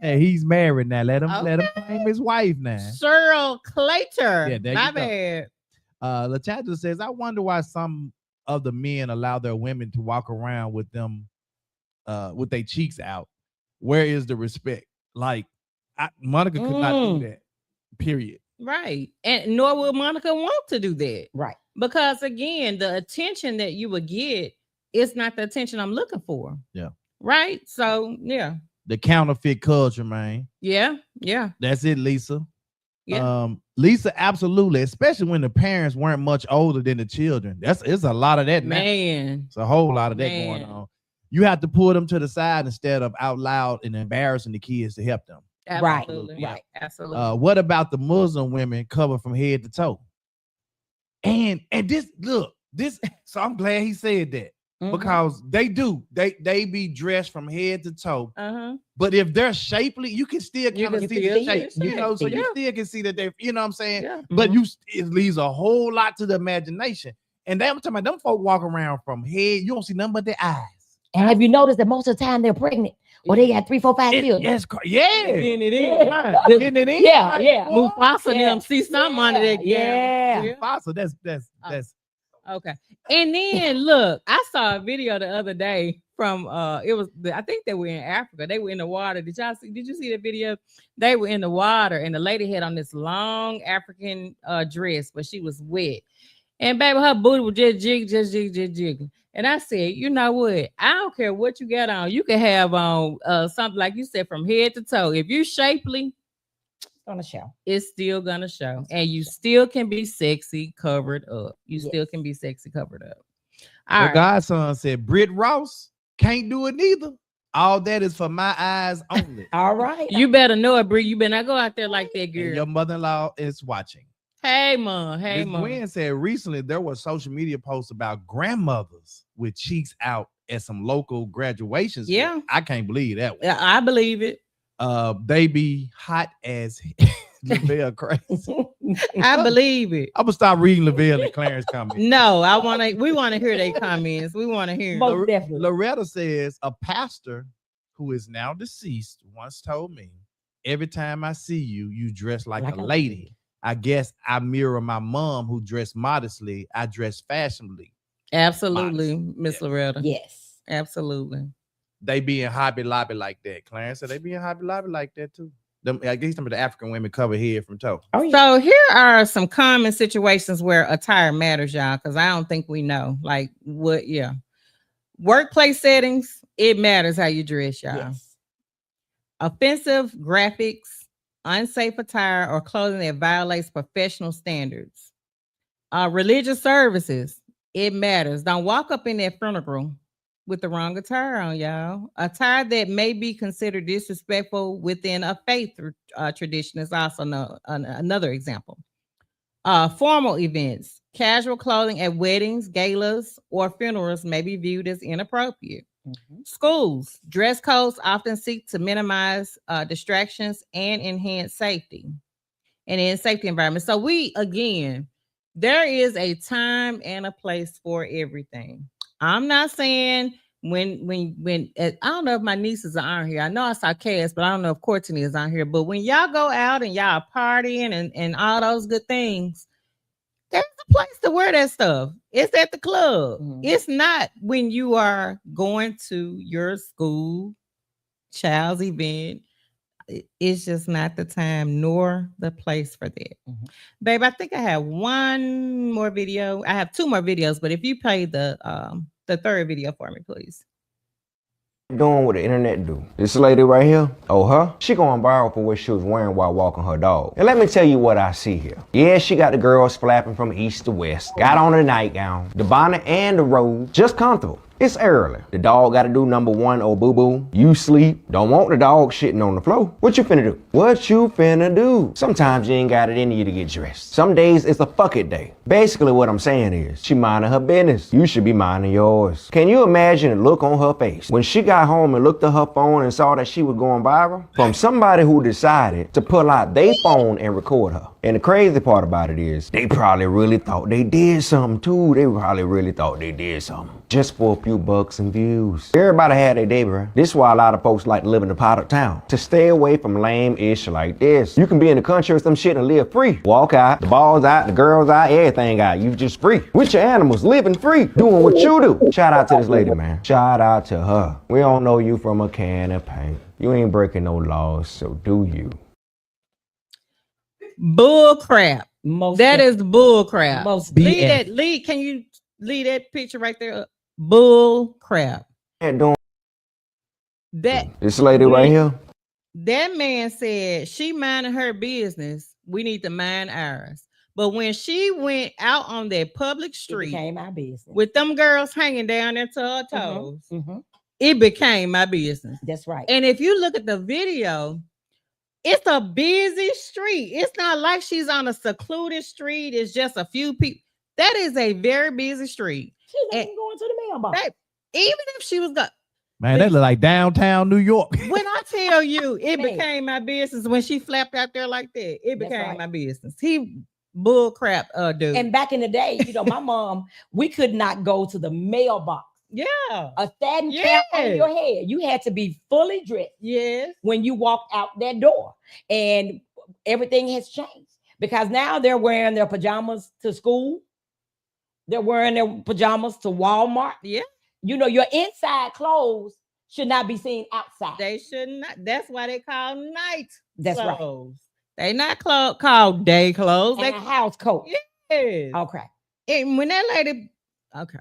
Hey, he's married now. Let him claim his wife now. Cheryl Clater. Yeah, there My you go. bad. LaChata says, I wonder why some of the men allow their women to walk around with them with their cheeks out. Where is the respect? Like, Monica could not do that. Period. Right. And nor will Monica want to do that. Right. Because again, the attention that you would get is not the attention I'm looking for. Yeah. Right. So yeah. The counterfeit culture, man. Yeah. Yeah. That's it, Lisa. Yeah. Lisa, absolutely. Especially when the parents weren't much older than the children. It's a lot of that now. Man. It's a whole lot of that going on. You have to pull them to the side instead of out loud and embarrassing the kids to help them. Absolutely. Right. Absolutely. What about the Muslim women covered from head to toe? And this, look, this, so I'm glad he said that. Because they be dressed from head to toe. But if they're shapely, you can still kind of see the shape, you still can see that they, you know what I'm saying? Yeah. But it leaves a whole lot to the imagination. And I'm talking about them folk walk around from head, you don't see nothing but their eyes. And have you noticed that most of the time they're pregnant? Oh, they got 3, 4, 5 children. Yes, yeah. Getting it in. Right. Getting it in. Yeah, yeah. Mufasa and Yeah. them see something under that. Yeah. Fossil, that's Okay. And then look, I saw a video the other day from I think they were in Africa. They were in the water. Did you see that video? They were in the water and the lady had on this long African dress, but she was wet. And baby, her booty was just jiggling. And I said, you know what? I don't care what you got on. You can have on something like you said from head to toe. If you're shapely, Gonna show. it's still gonna show, and you still can be sexy covered up. You still can be sexy covered up. All right. Godson said Britt Ross can't do it neither. All that is for my eyes only. All right. You better know it, Brie. You better not go out there like that, And girl. your mother-in-law is watching. Hey, mom. Hey, Ms. mom. Gwen said recently there were social media posts about grandmothers with cheeks out at some local graduations. Yeah. I can't believe that one. I believe it. They be hot as Lavelle crazy. I believe it. I'm gonna stop reading Lavelle and Clarence comments. No, we want to hear their comments. We want to hear. Most definitely. Loretta says a pastor who is now deceased once told me, every time I see you, you dress like a lady. I guess I mirror my mom who dressed modestly. I dress fashionably. Absolutely, Miss Loretta. Yes. Absolutely. They be in Hobby Lobby like that. Clarence said they be in Hobby Lobby like that too. I guess some of the African women cover head from toe. Oh, yeah. So here are some common situations where attire matters, y'all, because I don't think we know. Like what, yeah. Workplace settings, it matters how you dress, y'all. Yes. Offensive graphics, unsafe attire, or clothing that violates professional standards. Religious services, it matters. Don't walk up in that funeral with the wrong attire on, y'all. Attire that may be considered disrespectful within a faith tradition is also another example. Formal events, casual clothing at weddings, galas, or funerals may be viewed as inappropriate. Schools, dress codes often seek to minimize distractions and enhance safety and in safety environments. So there is a time and a place for everything. I'm not saying when I don't know if my nieces are on here. I know I saw Cass, but I don't know if Courtney is on here. But when y'all go out and y'all partying and all those good things, there's a place to wear that stuff. It's at the club. It's not when you are going to your school child's event. It's just not the time nor the place for that. Babe, I think I have one more video. I have two more videos, but if you play the third video for me, please. Doing what the internet do. This lady right here, her, she going viral for what she was wearing while walking her dog. And let me tell you what I see here. Yeah, she got the girls flapping from east to west. Got on the nightgown, the bonnet and the robe, just comfortable. It's early. The dog got to do number one, oh boo-boo. You sleep. Don't want the dog shitting on the floor. What you finna do? What you finna do? Sometimes you ain't got it in you to get dressed. Some days it's a fuck it day. Basically what I'm saying is, she minding her business. You should be minding yours. Can you imagine the look on her face when she got home and looked at her phone and saw that she was going viral? From somebody who decided to pull out their phone and record her. And the crazy part about it is, they probably really thought they did something too. They probably really thought they did something. Just for a few bucks and views. Everybody had their day, bro. This is why a lot of folks like to live in the part of town. To stay away from lame ish like this. You can be in the country or some shit and live free. Walk out, the balls out, the girls out, everything out. You just free. With your animals, living free. Doing what you do. Shout out to this lady, man. Shout out to her. We don't know you from a can of paint. You ain't breaking no laws, so do you. Bull crap. That is bull crap. Most lead. Can you leave that picture right there? Bull crap. Doing That this lady right here. That man said she minded her business. We need to mind ours. But when she went out on that public street, it became my business. With them girls hanging down there to her toes, it became my business. That's right. And if you look at the video, it's a busy street. It's not like she's on a secluded street. It's just a few people. That is a very busy street. She's not even going to the mailbox. Even if she was going, man, that look like downtown New York. when I tell you, it became my business when she flapped out there like that. It became my business. He bull crap, dude. And back in the day, my mom, we could not go to the mailbox. Yeah. a satin cap on your head. You had to be fully dressed. Yes. When you walked out that door, and everything has changed because now they're wearing their pajamas to school. They're wearing their pajamas to Walmart. Yeah. You know, your inside clothes should not be seen outside. They should not. That's why they call night That's clothes. They not called day clothes. right. They And a house coat. yes. Okay. And when that lady, okay,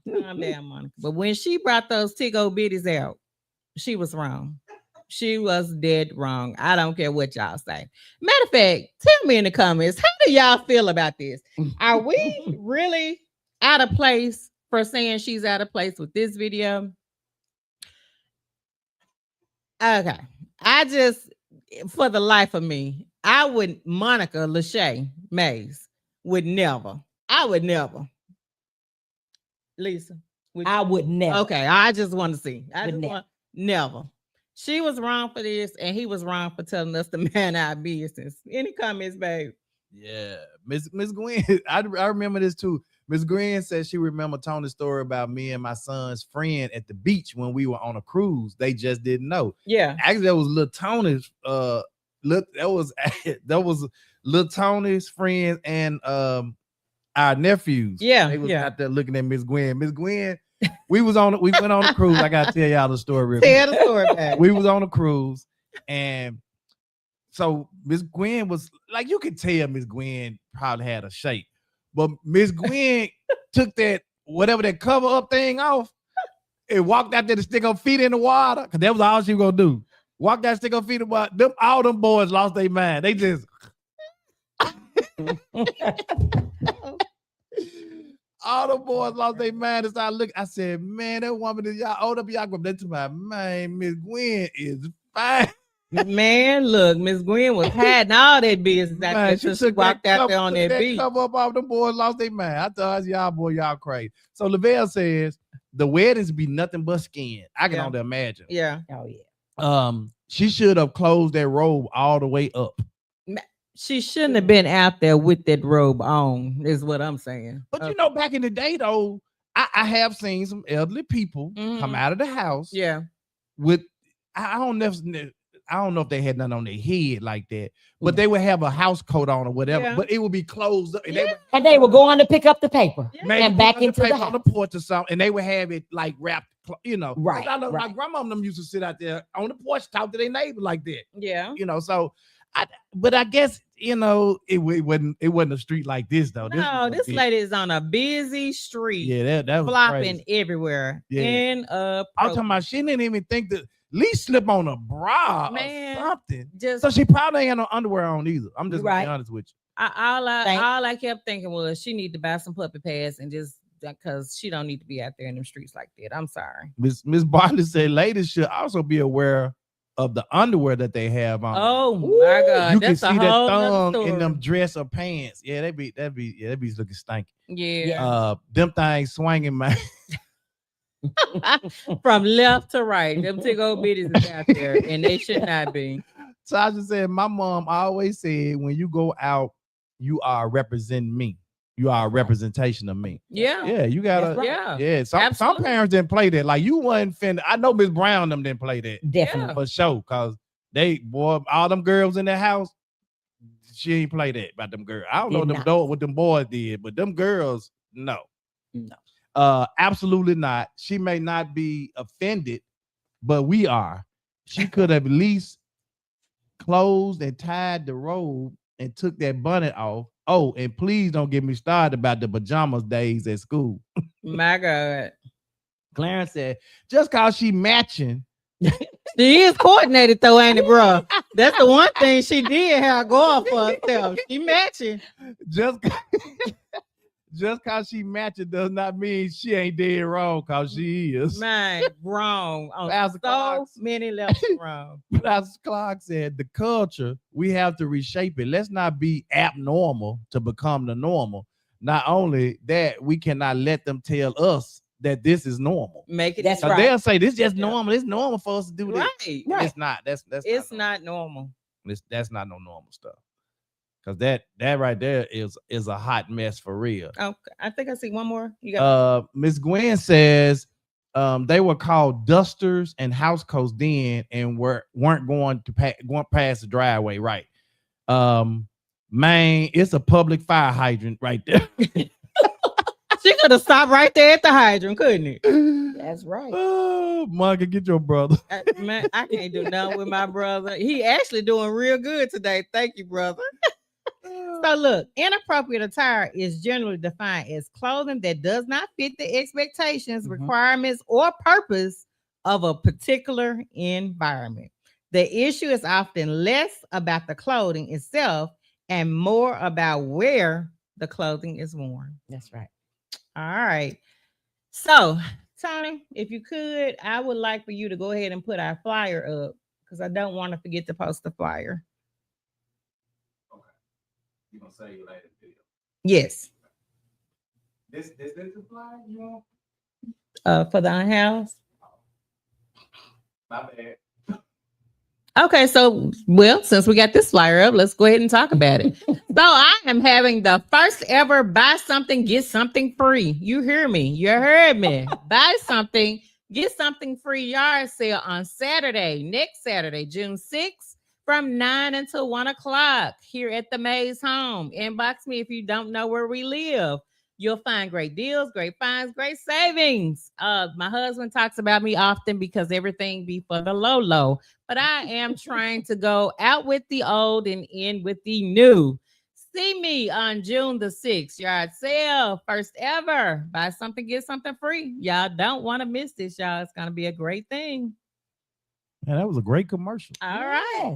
calm down, Monica. But when she brought those Tigo bitties out, she was wrong. She was dead wrong. I don't care what y'all say. Matter of fact, tell me in the comments, how do y'all feel about this? Are we really out of place for saying she's out of place with this video? Okay. I just, for the life of me, I would, Monica Lachey Mays would never. I would never. Lisa. I would never. Okay. I just want to see. I Would just never. want, never. She was wrong for this, and he was wrong for telling us to man our business. Any comments, babe? Yeah, Miss Gwen. I remember this too. Miss Gwen said she remembered Tony's story about me and my son's friend at the beach when we were on a cruise. They just didn't know. Yeah. Actually, that was little Tony's. That was little Tony's friends and our nephews. Yeah, they was yeah. out there looking at Miss Gwen. Miss Gwen, we went on a cruise. I gotta tell y'all the story. Real Tell quick. the story, babe. We was on a cruise, and so Miss Gwen was like, you could tell Miss Gwen probably had a shape, but Miss Gwen took that whatever that cover up thing off and walked out there to stick her feet in the water, because that was all she was gonna do. Walked out, stick her feet in the water. All them boys lost their mind. They just all the boys lost their mind and started looking. I said, man, that woman is y'all old up y'all go to my man. Miss Gwen is fine. Man, look, Miss Gwen was hiding all that business out there till she walked out there on that beach. Cover up off them boys lost their mind. I thought y'all boy, y'all crazy. So Lavelle says the weddings be nothing but skin. I can only imagine. Yeah. Oh yeah. She should have closed that robe all the way up. She shouldn't have been out there with that robe on, is what I'm saying. But you know, back in the day, though, I have seen some elderly people come out of the house. Yeah. With I don't know if they had nothing on their head like that, but they would have a house coat on or whatever. Yeah. But it would be closed up, And they were going to pick up the paper maybe and back put into the paper on the house. porch or something, and they would have it like wrapped, you know. Right, I know my right. grandma and them used to sit out there on the porch, talk to their neighbor like that. Yeah. You know, so but I guess you know it wasn't a street like this though. No, this lady is on a busy street. Yeah, that was flopping crazy. everywhere. Yeah. In I'm talking about she didn't even think to at least slip on a bra Man, or something. just So she probably ain't had no underwear on either. I'm just gonna be honest with you. all I kept thinking was she need to buy some puppy pads and just because she don't need to be out there in them streets like that. I'm sorry. Miss Bartley said ladies should also be aware of the underwear that they have on. Oh my God, you that's can see a that whole nother thong story. in them dress or pants. Yeah, that be looking stanky. Yeah. Them things swinging, man. From left to right, them big old bitties is out there, and they should not be. Tasha said, my mom always said, when you go out, you are representing me. You are a representation of me. Yeah. Yeah, you gotta. Right. Yeah. Some Absolutely. parents didn't play that. Like you wasn't finna. I know Miss Brown them didn't play that. Definitely. For sure. Cause all them girls in the house, she ain't play that about them girls. I don't know what them boys did, but them girls, no. Absolutely not. She may not be offended, but we are. She could have at least closed and tied the robe and took that bonnet off. Oh, and please don't get me started about the pajamas days at school. My God. Clarence said, just cause she matching. She is coordinated though, ain't it, bro? That's the one thing she did have going for herself. She matching. Just cause she matching does not mean she ain't dead wrong, cause she is. Man, wrong. On Pastor so Clark. many levels wrong. Pastor Clark said, the culture, we have to reshape it. Let's not be abnormal to become the normal. Not only that, we cannot let them tell us that this is normal. Make it. That's So right. they'll say this just normal. It's normal for us to do this. Right. It's not. That's It's not not normal. that's not no normal stuff. Cause that right there is a hot mess for real. Okay, I think I see one more. You got Miss Gwen says they were called dusters and house coats then and weren't going past the driveway, right? Man, it's a public fire hydrant right there. She could have stopped right there at the hydrant, couldn't it? That's right. Oh, Monica, get your brother. Man, I can't do nothing with my brother. He actually doing real good today. Thank you, brother. So look, inappropriate attire is generally defined as clothing that does not fit the expectations, requirements, or purpose of a particular environment. The issue is often less about the clothing itself and more about where the clothing is worn. That's right. All right. So, Tony, if you could, I would like for you to go ahead and put our flyer up because I don't want to forget to post the flyer. You gonna say you later video? Yes. This is the flyer you want? For the unhoused. My bad. Okay, so since we got this flyer up, let's go ahead and talk about it. So I am having the first ever buy something, get something free. You hear me? You heard me. Buy something, get something free yard sale on next Saturday, June 6th, from 9 until 1 o'clock here at the Mays home. Inbox me if you don't know where we live. You'll find great deals, great finds, great savings. My husband talks about me often because everything be for the low. But I am trying to go out with the old and in with the new. See me on June the 6th, yard sale, first ever. Buy something, get something free. Y'all don't want to miss this, y'all. It's going to be a great thing. Man, that was a great commercial. All right.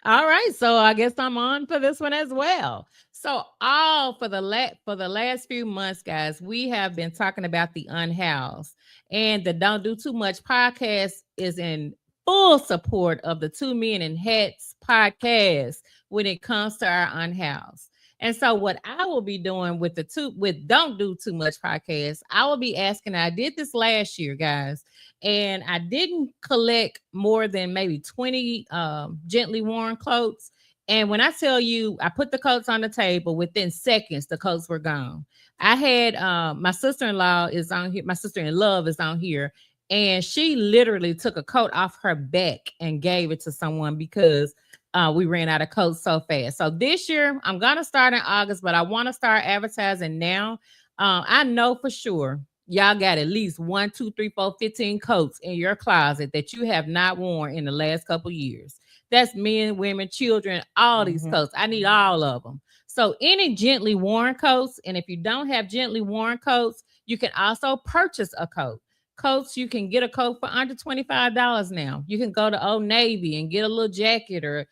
All right, so I guess I'm on for this one as well. So for the last few months, guys, we have been talking about the unhoused, and the Don't Do Too Much podcast is in full support of the Two Men in Hats podcast when it comes to our unhoused. And so what I will be doing with Don't Do Too Much podcast, I will be asking, I did this last year, guys, and I didn't collect more than maybe 20 gently worn coats. And when I tell you, I put the coats on the table, within seconds, the coats were gone. I had my sister-in-law is on here. My sister-in-law is on here. And she literally took a coat off her back and gave it to someone because we ran out of coats so fast. So this year, I'm going to start in August, but I want to start advertising now. I know for sure y'all got at least 1, 2, 3, 4, 15 coats in your closet that you have not worn in the last couple years. That's men, women, children, all these coats. I need all of them. So any gently worn coats, and if you don't have gently worn coats, you can also purchase a coat. Coats, you can get a coat for under $25 now. You can go to Old Navy and get a little jacket or,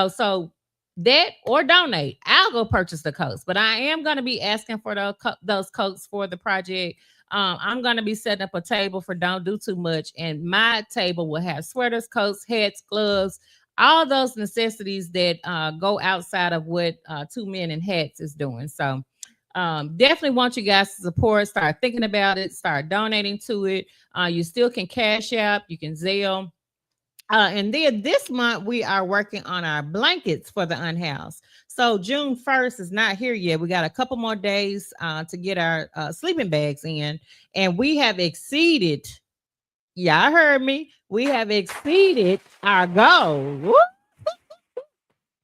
so that or donate. I'll go purchase the coats, but I am going to be asking for those coats for the project. I'm going to be setting up a table for Don't Do Too Much, and my table will have sweaters, coats, hats, gloves, all those necessities that go outside of what Two Men in Hats is doing. So definitely want you guys to support, start thinking about it, start donating to it. You still can Cash App, you can Zelle. And then this month we are working on our blankets for the unhoused. So June 1st is not here yet. We got a couple more days to get our sleeping bags in, and we have exceeded. Y'all heard me. We have exceeded our goal. Woo!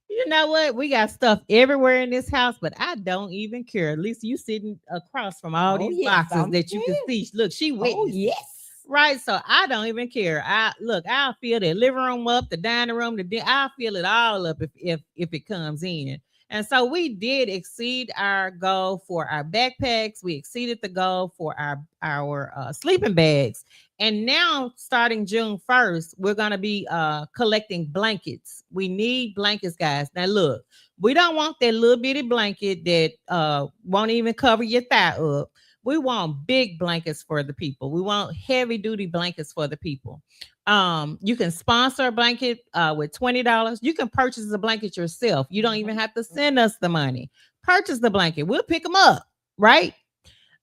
You know what? We got stuff everywhere in this house, but I don't even care. At least you sitting across from all these boxes that you can see. Look, she witnessed. Oh, yes. Right. So I don't even care. I'll feel the living room up, the dining room, I'll feel it all up if it comes in. And so we did exceed our goal for our backpacks. We exceeded the goal for our sleeping bags. And now, starting June 1st, we're going to be collecting blankets. We need blankets, guys. Now, look, we don't want that little bitty blanket that won't even cover your thigh up. We want big blankets for the people. We want heavy-duty blankets for the people. You can sponsor a blanket with $20. You can purchase the blanket yourself. You don't even have to send us the money. Purchase the blanket. We'll pick them up, right?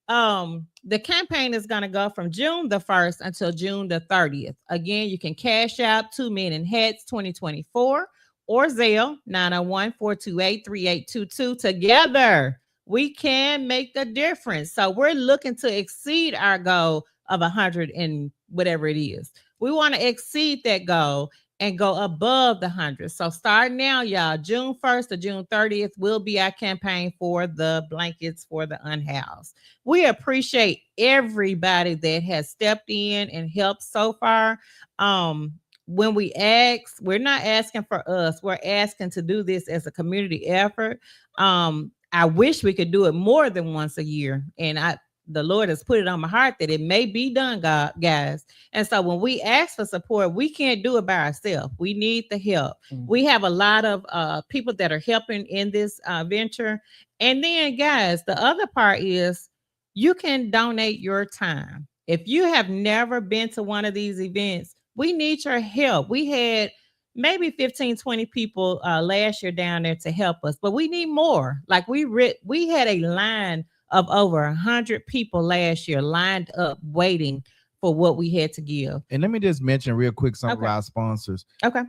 The campaign is going to go from June the 1st until June the 30th. Again, you can cash out 2 Men in Hats 2024 or Zelle 901-428-3822. Together, we can make the difference. So we're looking to exceed our goal of 100 and whatever it is. We want to exceed that goal and go above the 100. So start now, y'all. June 1st to June 30th will be our campaign for the blankets for the unhoused. We appreciate everybody that has stepped in and helped so far. When we ask, we're not asking for us. We're asking to do this as a community effort. I wish we could do it more than once a year. And the Lord has put it on my heart that it may be done, guys. And so when we ask for support, we can't do it by ourselves. We need the help. Mm-hmm. We have a lot of people that are helping in this venture. And then, guys, the other part is you can donate your time. If you have never been to one of these events, we need your help. We had maybe 15, 20 people last year down there to help us, but we need more. Like we had a line of over 100 people last year lined up waiting for what we had to give. And let me just mention real quick some of our sponsors. Okay.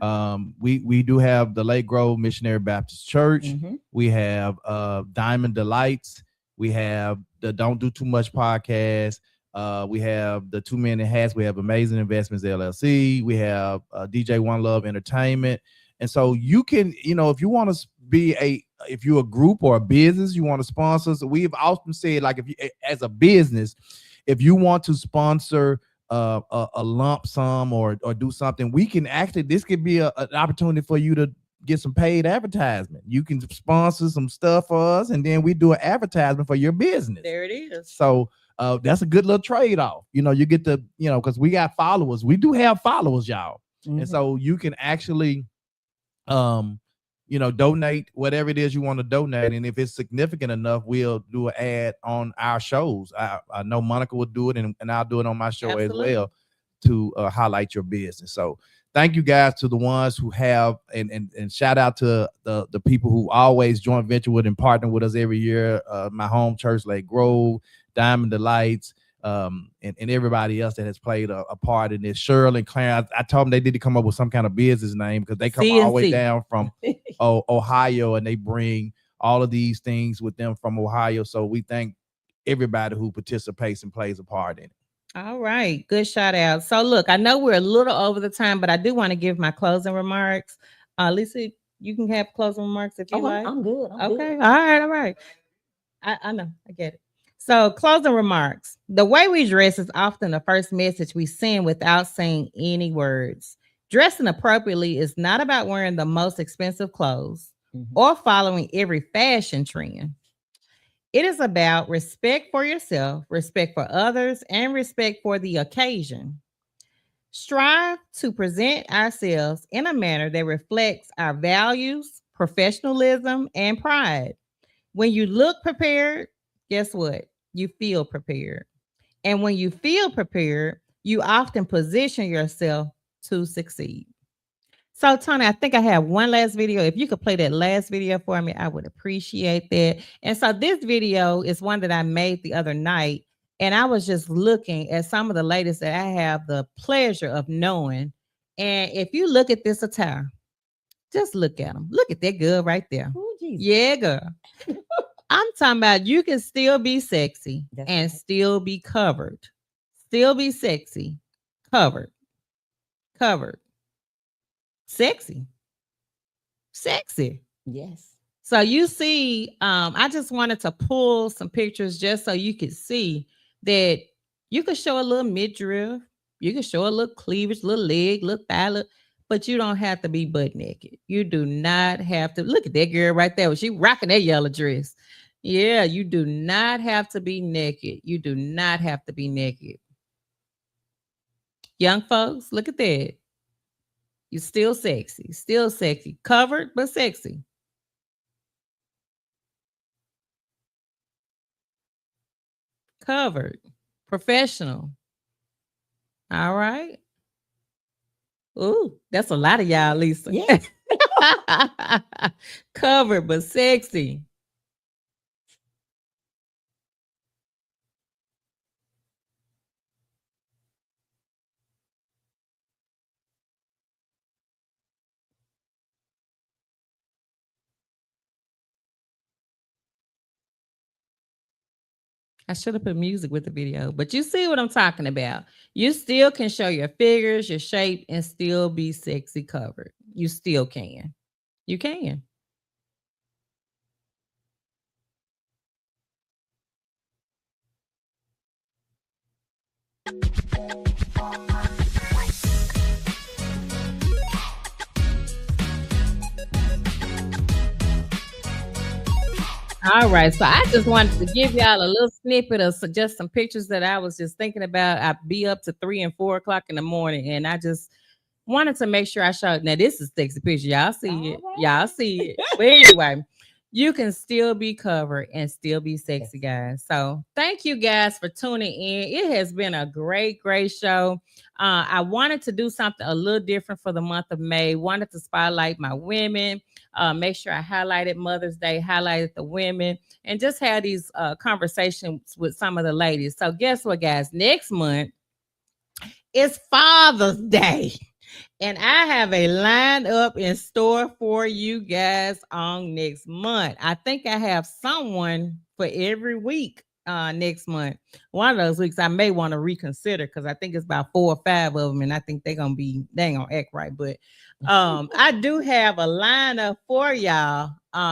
We do have the Lake Grove Missionary Baptist Church. Mm-hmm. We have Diamond Delights. We have the Don't Do Too Much podcast. We have the 2 Men in Hats. We have Amazing Investments LLC. We have DJ One Love Entertainment. And so you can, if you want to be if you're a group or a business, you want to sponsor. So we've often said, like, if you, as a business, if you want to sponsor a lump sum or do something, we can actually, this could be an opportunity for you to get some paid advertisement. You can sponsor some stuff for us, and then we do an advertisement for your business. There it is. So that's a good little trade-off. You get to, because we got followers. We do have followers, y'all. Mm-hmm. And so you can actually, donate whatever it is you want to donate. And if it's significant enough, we'll do an ad on our shows. I know Monica will do it, and I'll do it on my show Absolutely. As well to highlight your business. So thank you guys to the ones who have, and shout out to the people who always joint venture with and partner with us every year. My home church, Lake Grove, Diamond Delights, and everybody else that has played a part in this. Shirley and Clarence, I told them they need to come up with some kind of business name because they come all the way down from Ohio, and they bring all of these things with them from Ohio. So we thank everybody who participates and plays a part in it. All right. Good shout out. So look, I know we're a little over the time, but I do want to give my closing remarks. Lisa, you can have closing remarks if you like. I'm good. I'm okay. Good. All right. I know. I get it. So closing remarks. The way we dress is often the first message we send without saying any words. Dressing appropriately is not about wearing the most expensive clothes or following every fashion trend. It is about respect for yourself, respect for others, and respect for the occasion. Strive to present ourselves in a manner that reflects our values, professionalism, and pride. When you look prepared, guess what? You feel prepared. And when you feel prepared, you often position yourself to succeed. So, Tony, I think I have one last video. If you could play that last video for me, I would appreciate that. And so this video is one that I made the other night. And I was just looking at some of the ladies that I have the pleasure of knowing. And if you look at this attire, just look at them. Look at that girl right there. Ooh, yeah, girl. I'm talking about you can still be sexy and still be covered. Still be sexy, covered. Sexy. Yes. So you see, I just wanted to pull some pictures just so you could see that you could show a little midriff, you can show a little cleavage, little leg, little thigh, but you don't have to be butt naked. You do not have to. Look at that girl right there. She rocking that yellow dress. Yeah, you do not have to be naked. You do not have to be naked. Young folks, look at that. You're still sexy, covered, but sexy. Covered, professional. All right. Ooh, that's a lot of y'all, Lisa. Yeah. Covered, but sexy. I should have put music with the video, but you see what I'm talking about. You still can show your figures, your shape, and still be sexy covered. You still can. You can. All right, so I just wanted to give y'all a little snippet of just some pictures that I was just thinking about. I'd be up to 3 and 4 o'clock in the morning, and I just wanted to make sure I showed. Now, this is sexy picture. Y'all see it. Y'all see it. But anyway, you can still be covered and still be sexy, guys. So thank you guys for tuning in. It has been a great, great show. I wanted to do something a little different for the month of May. Wanted to spotlight my women. Make sure I highlighted Mother's Day, highlighted the women, and just had these conversations with some of the ladies. So guess what, guys? Next month is Father's Day. And I have a lineup in store for you guys on next month. I think I have someone for every week next month. One of those weeks I may want to reconsider because I think it's about 4 or 5 of them, and I think they ain't gonna act right. But I do have a lineup for y'all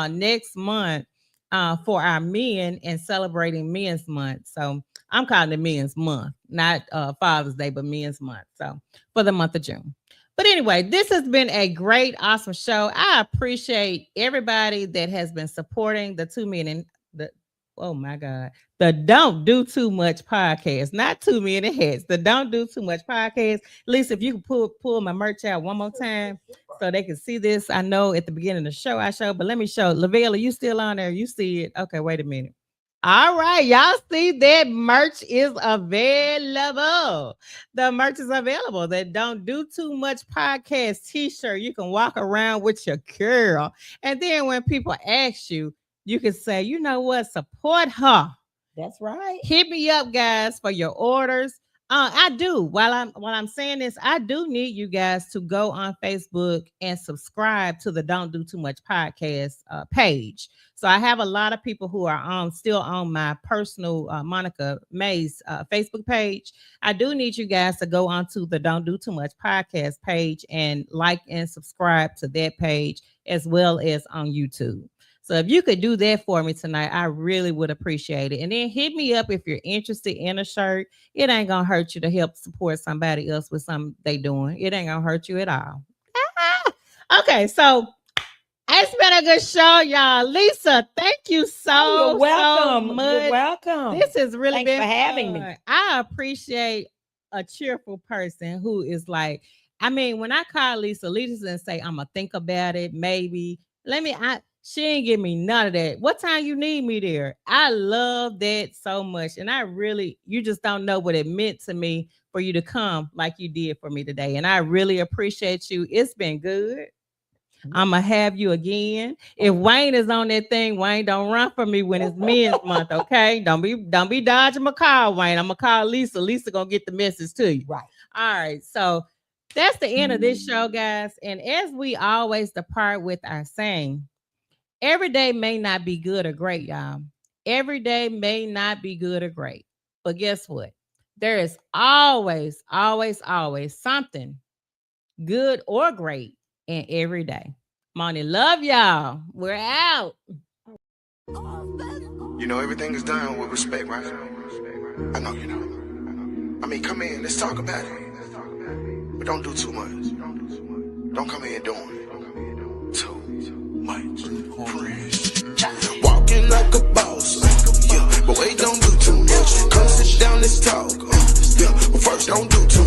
next month for our men and celebrating Men's Month. So I'm calling it Men's Month, not Father's Day, but Men's Month. So for the month of June. But anyway, this has been a great, awesome show. I appreciate everybody that has been supporting the 2 Men and the, oh my God, the Don't Do Too Much podcast. Not 2 Men and Hats, the Don't Do Too Much podcast. Lisa, if you can pull my merch out one more time so they can see this. I know at the beginning of the show I showed, but let me show. Lavelle, are you still on there? You see it? Okay, wait a minute. All right, y'all see that merch is available. The merch is available. That Don't Do Too Much podcast t-shirt. You can walk around with your girl. And then when people ask you, you can say, you know what, support her. That's right. Hit me up, guys, for your orders. I do. While I'm saying this, I do need you guys to go on Facebook and subscribe to the Don't Do Too Much podcast page. So I have a lot of people who are still on my personal Monica Mays Facebook page. I do need you guys to go onto the Don't Do Too Much podcast page and like and subscribe to that page as well as on YouTube. So if you could do that for me tonight, I really would appreciate it. And then hit me up if you're interested in a shirt. It ain't going to hurt you to help support somebody else with something they doing. It ain't going to hurt you at all. Okay, so it's been a good show, y'all. Lisa, thank you so welcome. So much. You're welcome. This has really Thanks been for having fun. me. I appreciate a cheerful person who is like, I mean, when I call Lisa and say, I'm going to think about it, maybe. She ain't give me none of that. What time you need me there? I love that so much. And you just don't know what it meant to me for you to come like you did for me today. And I really appreciate you. It's been good. I'm going to have you again. If Wayne is on that thing, Wayne, don't run from me when it's Men's Month, okay? Don't be dodging my call, Wayne. I'm going to call Lisa. Lisa going to get the message to you. Right. All right. So that's the end of this show, guys. And as we always depart with our saying, every day may not be good or great, y'all. Every day may not be good or great. But guess what? There is always, always, always something good or great in every day. Money, love y'all. We're out. You know, everything is done with respect, right? I know you know. I mean, come in, let's talk about it. But don't do too much. Don't come in doing too much. Walking like a boss, yeah, but wait, don't do too much. Come sit down, let's talk, yeah, but first don't do too